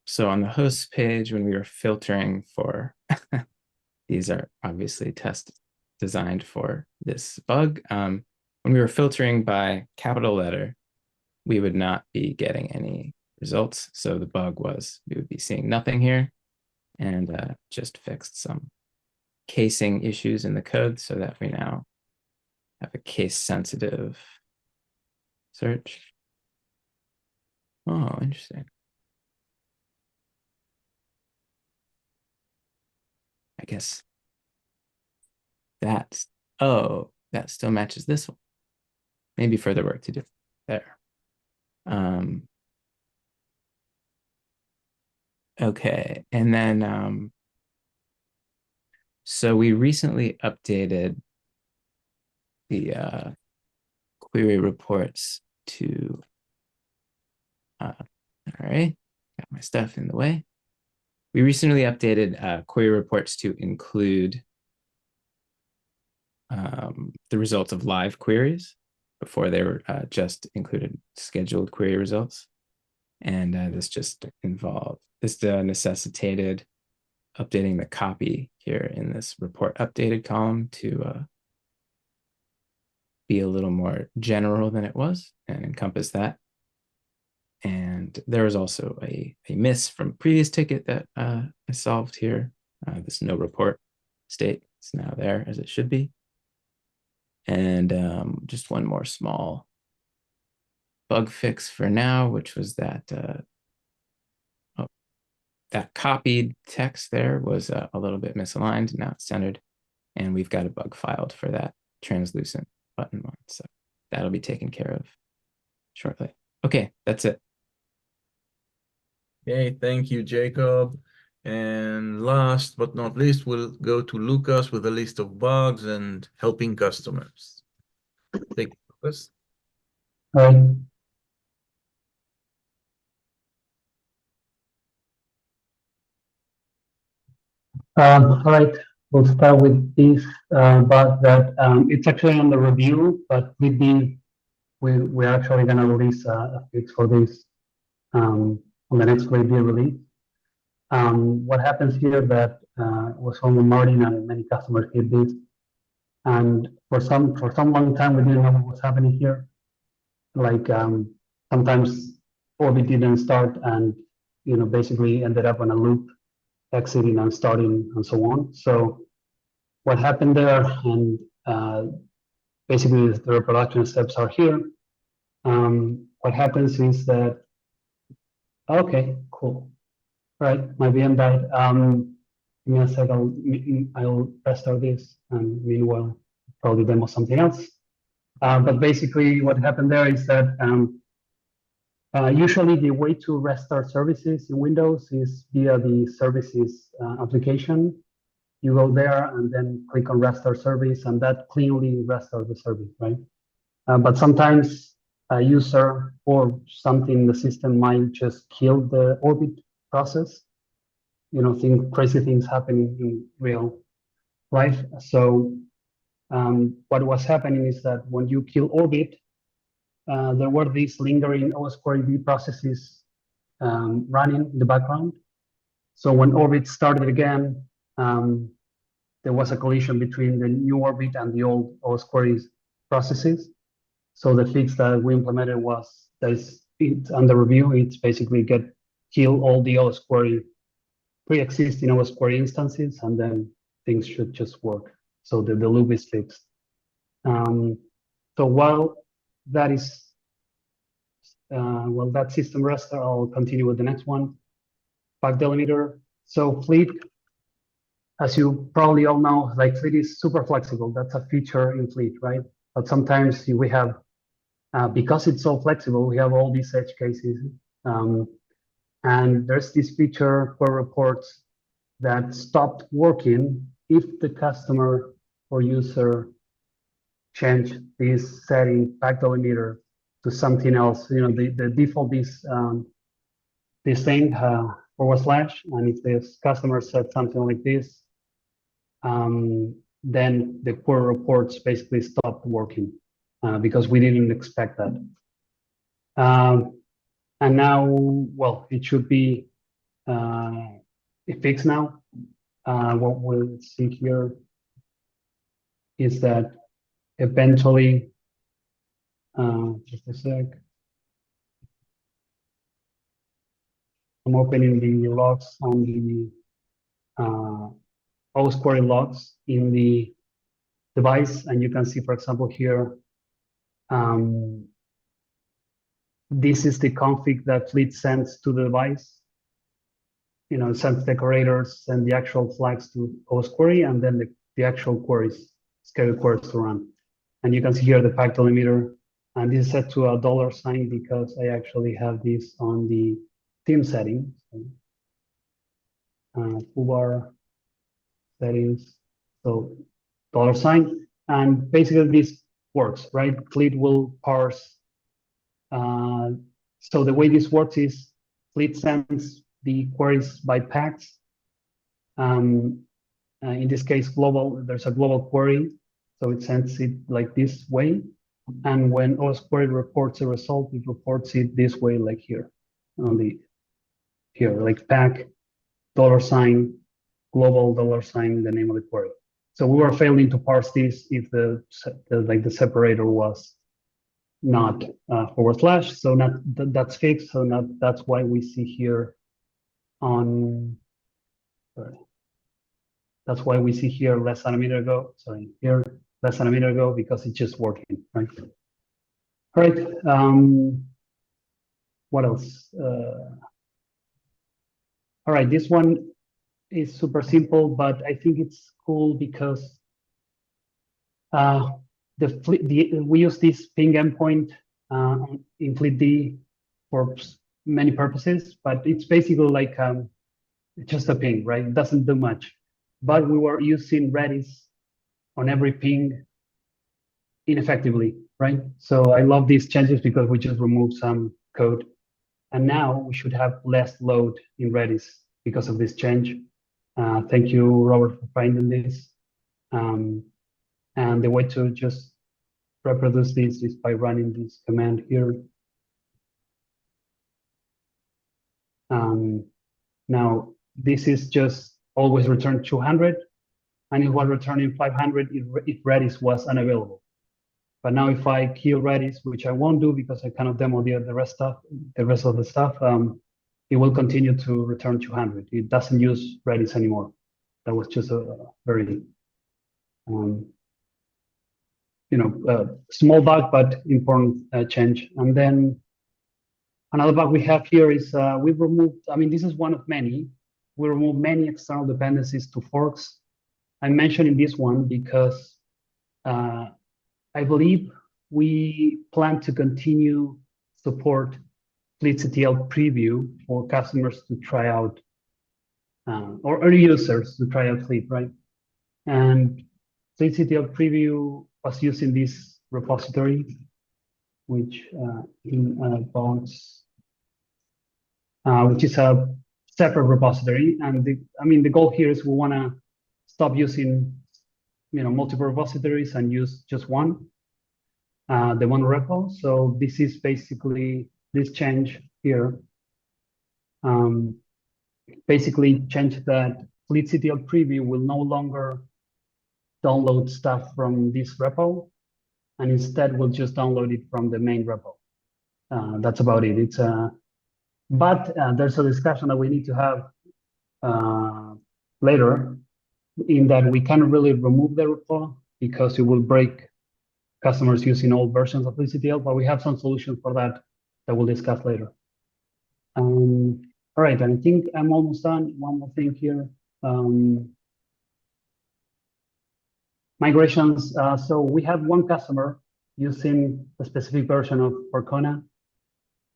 So on the host page, when we were filtering for, these are obviously tests designed for this bug. When we were filtering by capital letter, we would not be getting any results. So the bug was, we would be seeing nothing here, and just fixed some casing issues in the code so that we now have a case sensitive search. Oh, interesting. I guess that's, oh, that still matches this one. Maybe further work to do there. Okay, and then so we recently updated the query reports to all right, got my stuff in the way. We recently updated query reports to include the results of live queries. Before they were just included scheduled query results. And this just involved, this necessitated updating the copy here in this report updated column to be a little more general than it was and encompass that. And there was also a miss from previous ticket that I solved here. This no report state is now there as it should be. And just one more small bug fix for now, which was that that copied text there was a little bit misaligned. Now it's centered, and we've got a bug filed for that translucent button one. So that'll be taken care of shortly. Okay, that's it. Okay, thank you, Jacob. And last but not least, we'll go to Lucas with a list of bugs and helping customers. Thank you, Lucas. All right. we'll start with this, but that it's actually on the review, but we're actually gonna release a fix for this on the next Fleet D release. What happens here that was from Martin and many customers did this, and for some long time we didn't know what was happening here. Like sometimes Orbit didn't start, and basically ended up on a loop, exiting and starting and so on. So what happened there, and basically the reproduction steps are here. What happens is that, okay, cool. Right, my VM died. Give me a sec, I'll restart this, and meanwhile, probably demo something else. But basically what happened there is that usually the way to restart services in Windows is via the services application. You go there and then click on restart service, and that cleanly restarts the service, right? But sometimes a user or something in the system might just kill the Orbit process. Crazy things happening in real life. So what was happening is that when you kill Orbit, there were these lingering OS query B processes running in the background. So when Orbit started again, there was a collision between the new Orbit and the old OS queries processes. So the fix that we implemented was it's under review. It's basically kill all the OS query pre-existing OS query instances, and then things should just work. So the loop is fixed. So while that is that system restart, I'll continue with the next one. Pack delimiter. So Fleet, as you probably all know, like Fleet is super flexible. That's a feature in Fleet, right? But sometimes we have, because it's so flexible, we have all these edge cases. And there's this feature for reports that stopped working if the customer or user changed this setting pack delimiter to something else. The default is this thing // and if the customer said something like this, then the query reports basically stopped working because we didn't expect that. And now, well, it should be fixed now. What we'll see here is that eventually, just a sec. I'm opening the logs on the OS query logs in the device, and you can see, for example, here, this is the config that Fleet sends to the device. It sends decorators and the actual flags to OS query, and then the actual queries, scheduled queries to run. And you can see here the pack delimiter, and this is set to a $sign because I actually have this on the theme settings. Toolbar settings, so $sign, and basically this works, right? Fleet will parse. So the way this works is Fleet sends the queries by packs. In this case, there's a global query, so it sends it like this way. And when OS query reports a result, it reports it this way, like here, like pack, $sign, global $sign, the name of the query. So we were failing to parse this if the separator was not // so that's fixed. So that's why we see here that's why we see here less than a minute ago. Sorry, here less than a minute ago, because it's just working, right? All right. What else? All right, this one is super simple, but I think it's cool because we use this ping endpoint in Fleet D for many purposes, but it's basically like just a ping, right? It doesn't do much. But we were using Redis on every ping ineffectively, right? So I love these changes because we just removed some code. And now we should have less load in Redis because of this change. Thank you, Robert, for finding this. And the way to just reproduce this is by running this command here. Now, this is just always return 200, and it was returning 500 if Redis was unavailable. But now if I kill Redis, which I won't do because I cannot demo the rest of the stuff, it will continue to return 200. It doesn't use Redis anymore. That was just a very, small bug, but important change. And then another bug we have here is we've removed, this is one of many. We removed many external dependencies to forks. I'm mentioning this one because I believe we plan to continue support FleetCTL preview for customers to try out, or early users to try out Fleet, right? And FleetCTL preview was using this repository, which which is a separate repository. And the goal here is we want to stop using multiple repositories and use just one, the one repo. So this is basically this change here. Basically change that FleetCTL preview will no longer download stuff from this repo, and instead we'll just download it from the main repo. That's about it. But there's a discussion that we need to have later, in that we can't really remove the repo because it will break customers using old versions of FleetCTL, but we have some solutions for that we'll discuss later. All right, and I think I'm almost done. One more thing here. Migrations. So we have one customer using a specific version of Percona,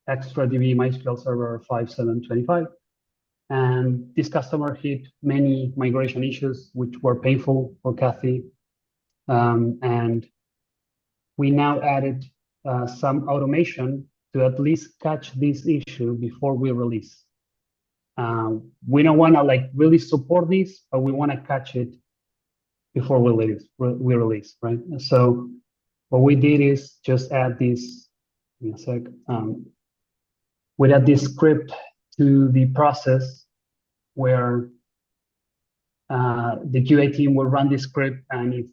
XtraDB MySQL Server 5.7.25. And this customer hit many migration issues, which were painful for Kathy. And we now added some automation to at least catch this issue before we release. We don't want to really support this, but we want to catch it before we release, right? So what we did is just add this, give me a sec. We add this script to the process where the QA team will run this script, and if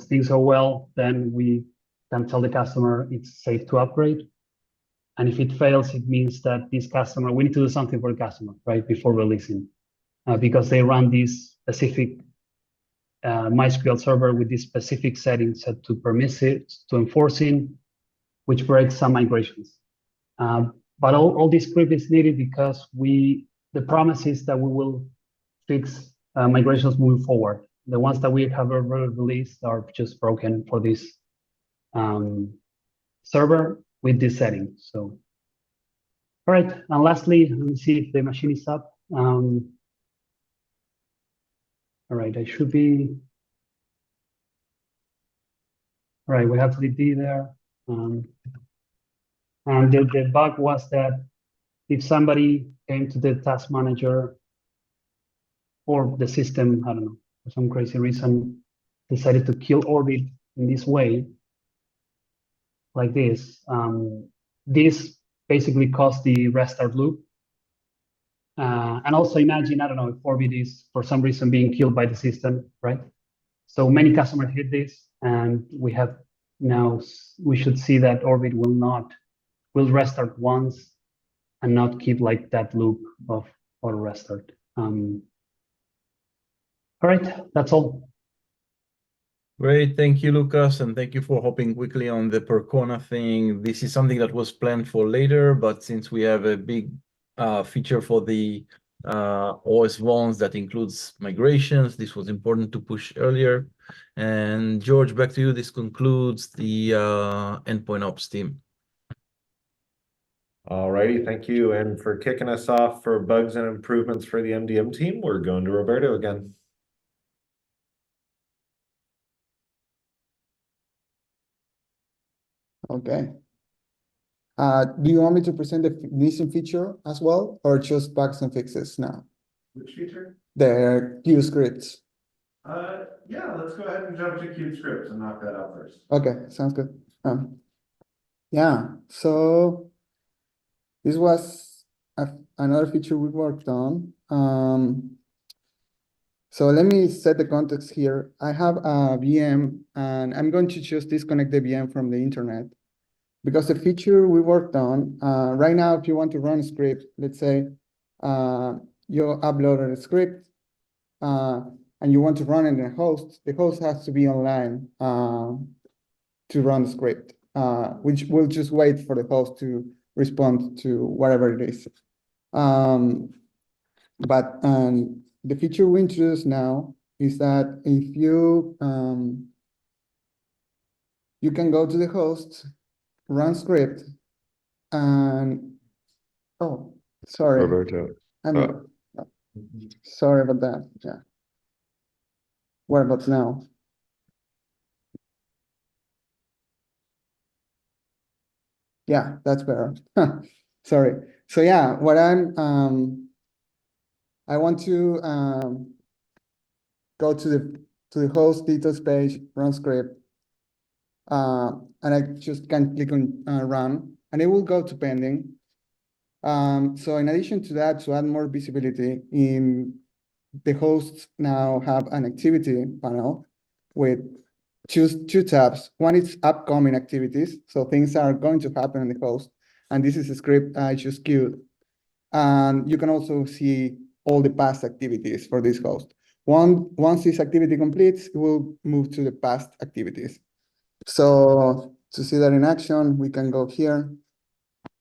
things go well, then we can tell the customer it's safe to upgrade. And if it fails, it means that this customer, we need to do something for the customer, right, before releasing, because they run this specific MySQL server with this specific setting set to permissive, to enforcing, which breaks some migrations. But all this script is needed because the promise is that we will fix migrations moving forward. The ones that we have ever released are just broken for this server with this setting. So, all right. And lastly, let me see if the machine is up. All right, I should be. All right, we have FleetD there. And the bug was that if somebody came to the task manager or the system, I don't know, for some crazy reason, decided to kill Orbit in this way, like this, this basically caused the restart loop. And also imagine, I don't know, if Orbit is for some reason being killed by the system, right? So many customers hit this, and we should see that Orbit will restart once and not keep like that loop of auto restart. All right, that's all. Great, thank you, Lucas, and thank you for hopping quickly on the Percona thing. This is something that was planned for later, but since we have a big feature for the OS vulns that includes migrations, this was important to push earlier. And George, back to you. This concludes the Endpoint Ops team. Alrighty, thank you. And for kicking us off for bugs and improvements for the MDM team, we're going to Roberto again. Okay. Do you want me to present the missing feature as well, or just bugs and fixes now? Which feature? The Q scripts. Yeah, let's go ahead and jump to Qt scripts and knock that out first. Okay, sounds good. Yeah, so this was another feature we worked on. So let me set the context here. I have a VM and I'm going to just disconnect the VM from the internet because the feature we worked on, right now, if you want to run a script, let's say you uploaded a script and you want to run it in a host, the host has to be online to run the script, which will just wait for the host to respond to whatever it is. But the feature we introduced now is that if you you can go to the host, run script, and oh, sorry, Roberto. sorry about that. Yeah. What about now? Yeah, that's better. Sorry. So yeah, what I want to go to the host details page, run script, and I just can click on run, and it will go to pending. So in addition to that, to add more visibility, in the hosts now have an activity panel with two tabs. One is upcoming activities, so things are going to happen in the host, and this is a script I just queued. And you can also see all the past activities for this host. Once this activity completes, it will move to the past activities. So to see that in action, we can go here.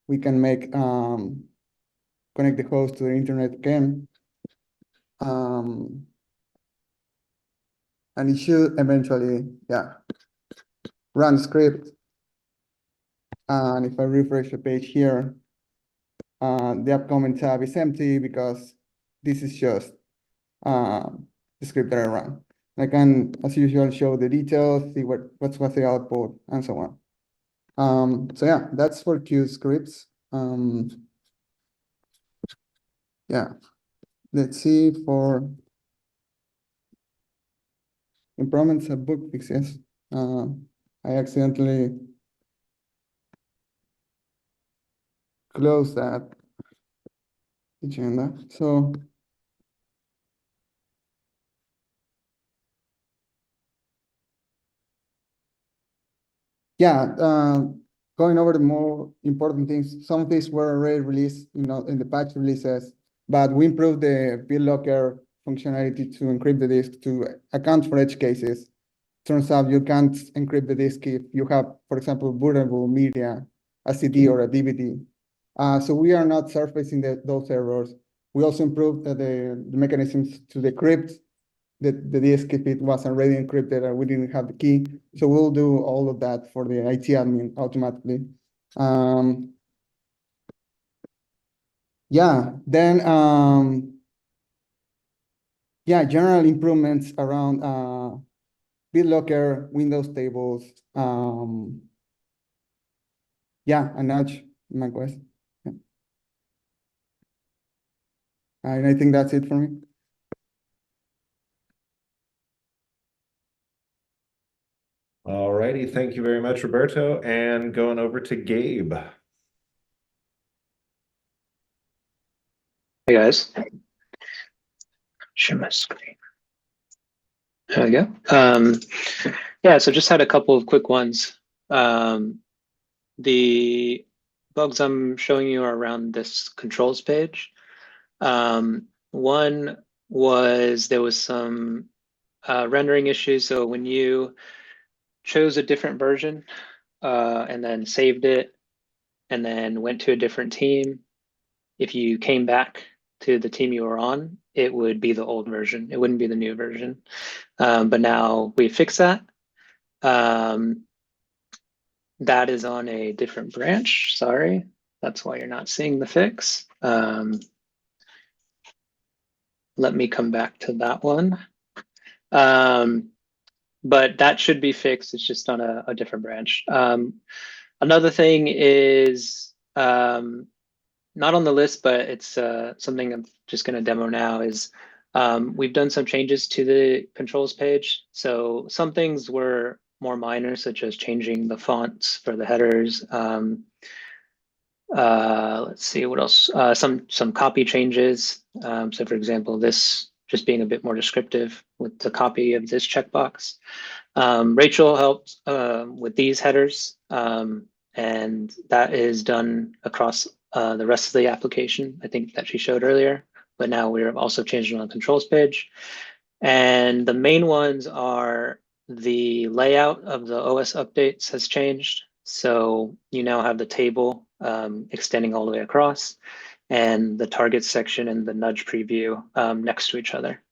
We can make connect the host to the internet again. And it should eventually, yeah, run script. And if I refresh the page here, the upcoming tab is empty because this is just the script that I run. I can, as usual, show the details, see what's the output, and so on. So yeah, that's for Qt scripts. Yeah, let's see for improvements and bug fixes. I accidentally closed that agenda. So yeah, going over the more important things, some of these were already released, in the patch releases, but we improved the BitLocker functionality to encrypt the disk to account for edge cases. Turns out you can't encrypt the disk if you have, for example, bootable media, a CD or a DVD. So we are not surfacing those errors. We also improved the mechanisms to decrypt the disk if it was already encrypted and we didn't have the key. So we'll do all of that for the IT admin automatically. Yeah, then yeah, general improvements around BitLocker, Windows tables, yeah, a nudge macOS. Yeah. And I think that's it for me. Alrighty, thank you very much, Roberto. And going over to Gabe. Hey guys. Share my screen. There we go. Yeah, so just had a couple of quick ones. The bugs I'm showing you are around this controls page. One was there was some rendering issues. So when you chose a different version and then saved it and then went to a different team, if you came back to the team you were on, it would be the old version. It wouldn't be the new version. But now we fixed that. That is on a different branch. Sorry, that's why you're not seeing the fix. Let me come back to that one. But that should be fixed. It's just on a different branch. Another thing is not on the list, but it's something I'm just going to demo now is we've done some changes to the controls page. So some things were more minor, such as changing the fonts for the headers. Let's see what else. Some copy changes. So for example, this just being a bit more descriptive with the copy of this checkbox. Rachel helped with these headers, and that is done across the rest of the application, I think that she showed earlier, but now we're also changing on the controls page. And the main ones are the layout of the OS updates has changed. So you now have the table extending all the way across, and the target section and the nudge preview next to each other.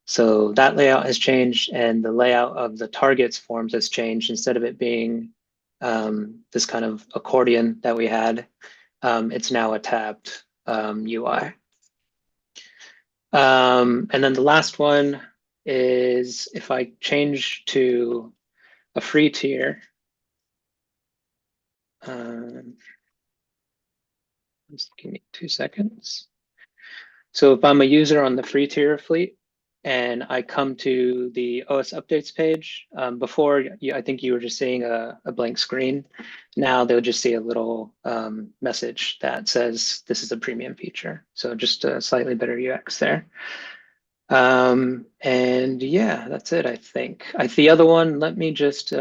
So that layout has changed, and the layout of the targets forms has changed. Instead of it being this kind of accordion that we had, it's now a tabbed UI. And then the last one is if I change to a free tier, just give me 2 seconds. So if I'm a user on the free tier of Fleet and I come to the OS updates page, before I think you were just seeing a blank screen. Now they'll just see a little message that says this is a premium feature. So just a slightly better UX there. And yeah, that's it, I think. The other one, let me just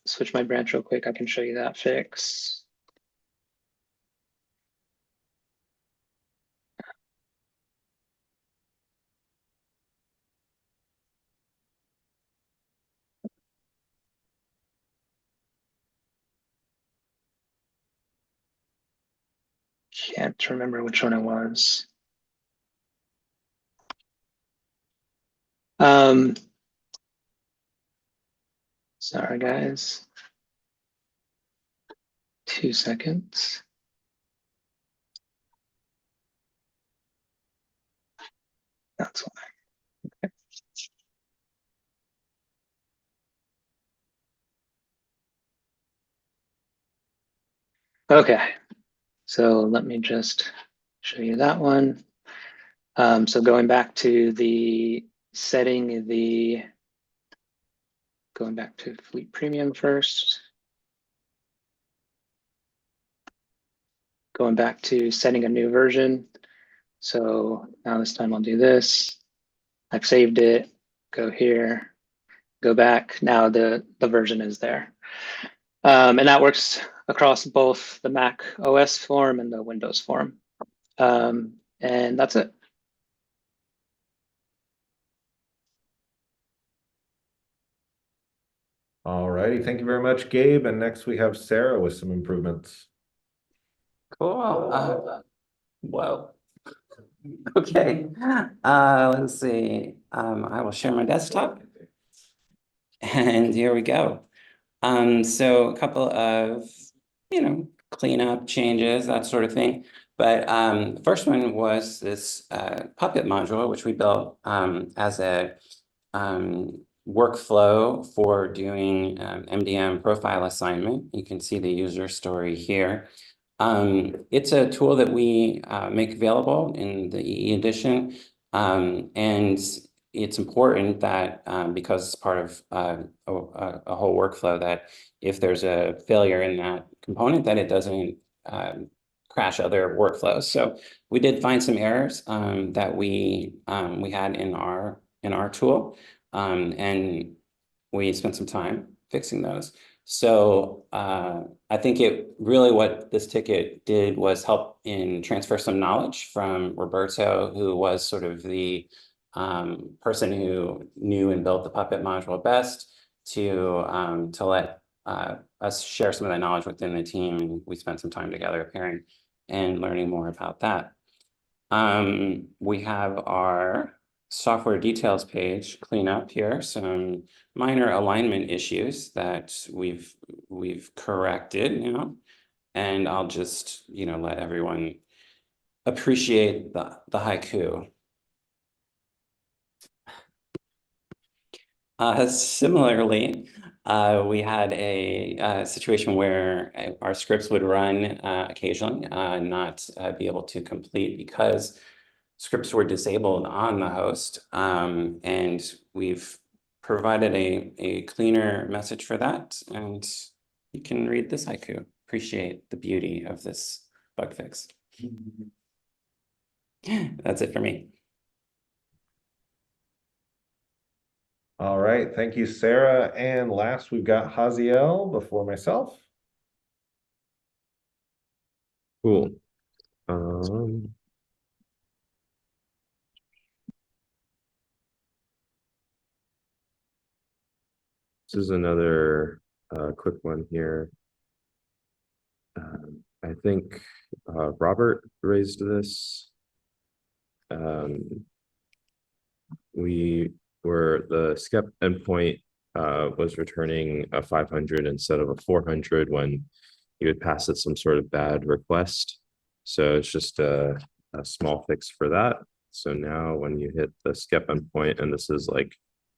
switch my branch real quick. I can show you that fix. Can't remember which one it was. Sorry, guys. 2 seconds. That's why. Okay. Okay, so let me just show you that one. So going back to the setting going back to Fleet Premium first. Going back to setting a new version. So now this time I'll do this. I've saved it, go here, go back. Now the version is there. And that works across both the Mac OS form and the Windows form. And that's it. All righty, thank you very much, Gabe. And next we have Sarah with some improvements. Cool. Whoa. Okay. Let's see. I will share my desktop. And here we go. So a couple of, cleanup changes, that sort of thing. But the first one was this Puppet module, which we built as a workflow for doing MDM profile assignment. You can see the user story here. It's a tool that we make available in the EE edition. And it's important that because it's part of a whole workflow, that if there's a failure in that component, that it doesn't crash other workflows. So we did find some errors that we had in our tool, and we spent some time fixing those. So I think what this ticket did was help in transfer some knowledge from Roberto, who was sort of the person who knew and built the Puppet module best, to let us share some of that knowledge within the team. And we spent some time together pairing and learning more about that. We have our software details page cleanup here, some minor alignment issues that we've corrected now, and I'll just let everyone appreciate the haiku. Similarly, We had a situation where our scripts would run occasionally, not be able to complete because scripts were disabled on the host. And we've provided a cleaner message for that. And you can read this haiku. Appreciate the beauty of this bug fix. That's it for me. All right, thank you, Sarah. And last, we've got Haziel before myself. Cool. This is another quick one here. I think Robert raised this. The skep endpoint was returning a 500 instead of a 400 when you would pass it some sort of bad request. So it's just a small fix for that. So now when you hit the skep endpoint, and this is like,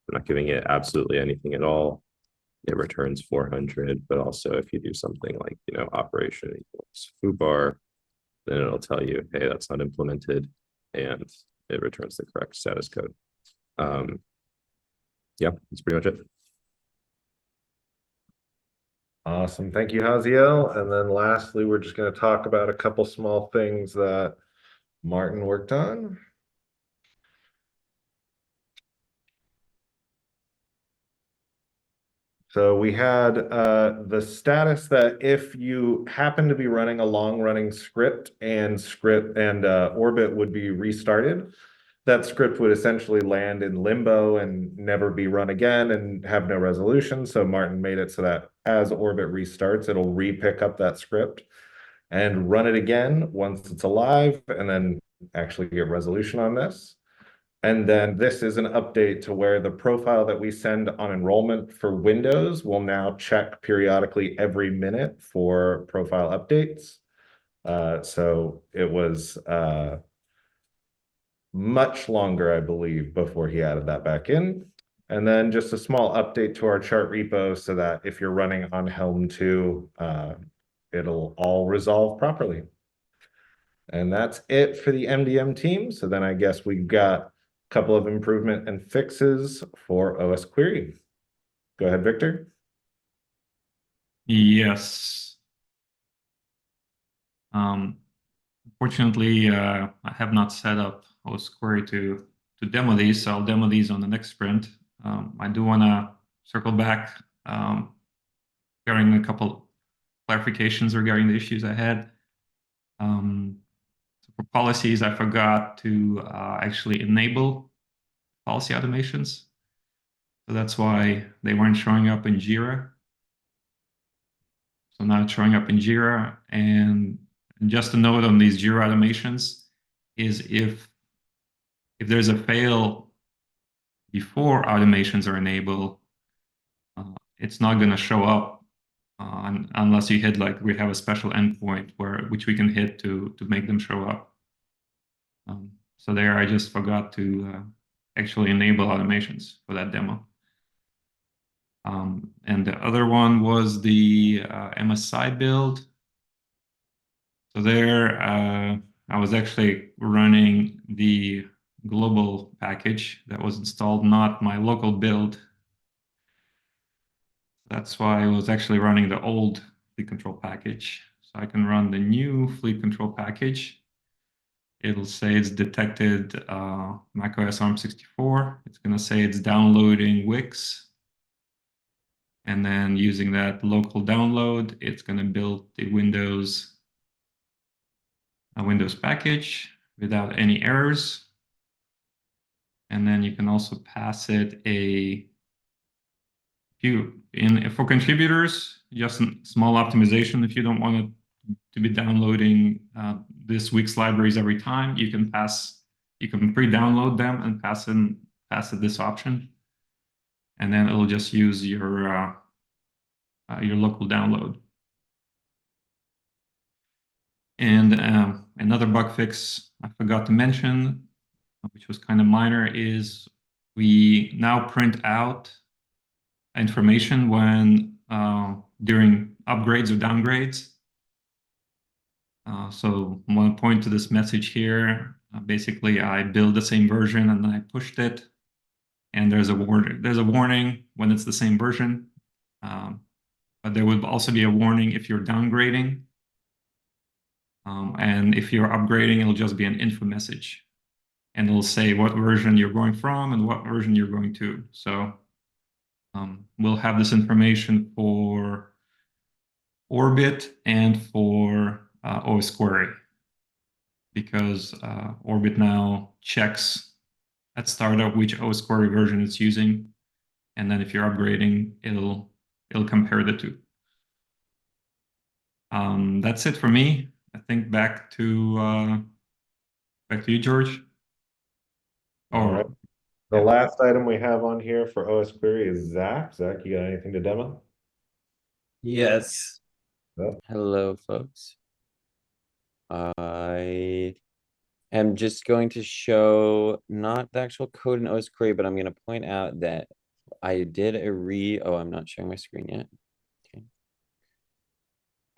I'm not giving it absolutely anything at all, it returns 400. But also if you do something like, operation equals foobar, then it'll tell you, hey, that's not implemented, and it returns the correct status code. Yeah, that's pretty much it. Awesome. Thank you, Haziel. And then lastly, we're just going to talk about a couple small things that Martin worked on. So we had the status that if you happen to be running a long-running script and Orbit would be restarted, that script would essentially land in limbo and never be run again and have no resolution. So Martin made it so that as Orbit restarts, it'll re-pick up that script and run it again once it's alive, and then actually get resolution on this. And then this is an update to where the profile that we send on enrollment for Windows will now check periodically every minute for profile updates. So it was much longer, I believe, before he added that back in. And then just a small update to our chart repo so that if you're running on Helm 2, it'll all resolve properly. And that's it for the MDM team. So then I guess we've got a couple of improvement and fixes for OS Query. Go ahead, Victor. Yes. Fortunately, I have not set up OS Query to demo these, so I'll demo these on the next sprint. I do want to circle back regarding a couple clarifications regarding the issues I had. So for policies, I forgot to actually enable policy automations. So that's why they weren't showing up in Jira. So now it's showing up in Jira. And just a note on these Jira automations is if there's a fail before automations are enabled, it's not going to show up unless you hit, like, we have a special endpoint which we can hit to make them show up. So there, I just forgot to actually enable automations for that demo. And the other one was the MSI build. So there, I was actually running the global package that was installed, not my local build. That's why I was actually running the old fleet control package. So I can run the new fleet control package. It'll say it's detected macOS ARM64. It's going to say it's downloading Wix. And then using that local download, it's going to build the Windows package without any errors. And then you can also pass it for contributors, just a small optimization. If you don't want it to be downloading this week's libraries every time, you can pre-download them and pass it this option. And then it'll just use your local download. And another bug fix I forgot to mention, which was kind of minor, is we now print out information when during upgrades or downgrades. So I want to point to this message here. Basically, I build the same version and then I pushed it, and there's a warning. There's a warning when it's the same version, but there would also be a warning if you're downgrading. And if you're upgrading, it'll just be an info message, and it'll say what version you're going from and what version you're going to. So we'll have this information for Orbit and for OS Query, because Orbit now checks at startup which OS Query version it's using, and then if you're upgrading, it'll compare the two. That's it for me. I think back to you, George. All right. The last item we have on here for OS Query is Zach. Zach, you got anything to demo? Yes. Oh. Hello, folks. I am just going to show not the actual code in OS Query, but I'm going to point out that I did a oh, I'm not showing my screen yet. Okay.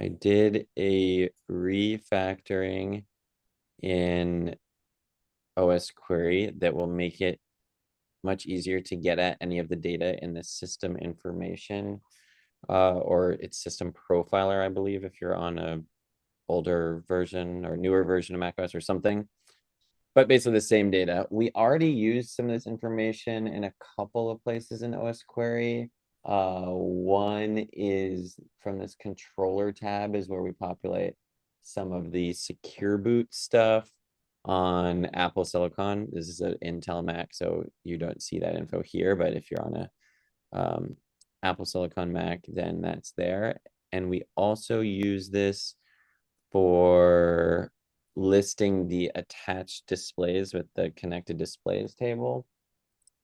I did a refactoring in OS Query that will make it much easier to get at any of the data in the system information or its system profiler, I believe, if you're on a older version or newer version of macOS or something. But basically the same data. We already used some of this information in a couple of places in OS Query. One is from this controller tab is where we populate some of the secure boot stuff on Apple Silicon. This is an Intel Mac, so you don't see that info here, but if you're on a Apple Silicon Mac, then that's there. And we also use this for listing the attached displays with the connected displays table.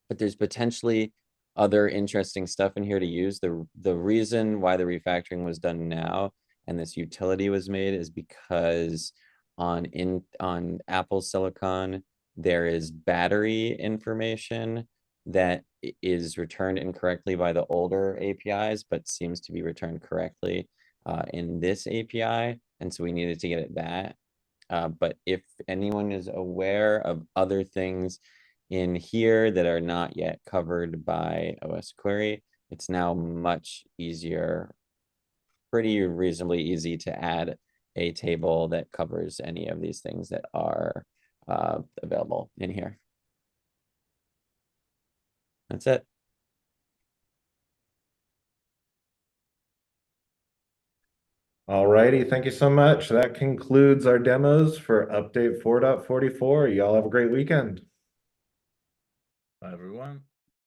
But there's potentially other interesting stuff in here to use. The reason why the refactoring was done now and this utility was made is because on Apple Silicon, there is battery information that is returned incorrectly by the older APIs, but seems to be returned correctly in this API. And so we needed to get at that. But if anyone is aware of other things in here that are not yet covered by OS Query, it's now much easier, pretty reasonably easy to add a table that covers any of these things that are available in here. That's it. Alrighty, thank you so much. That concludes our demos for update 4.44. Y'all have a great weekend. Bye, everyone.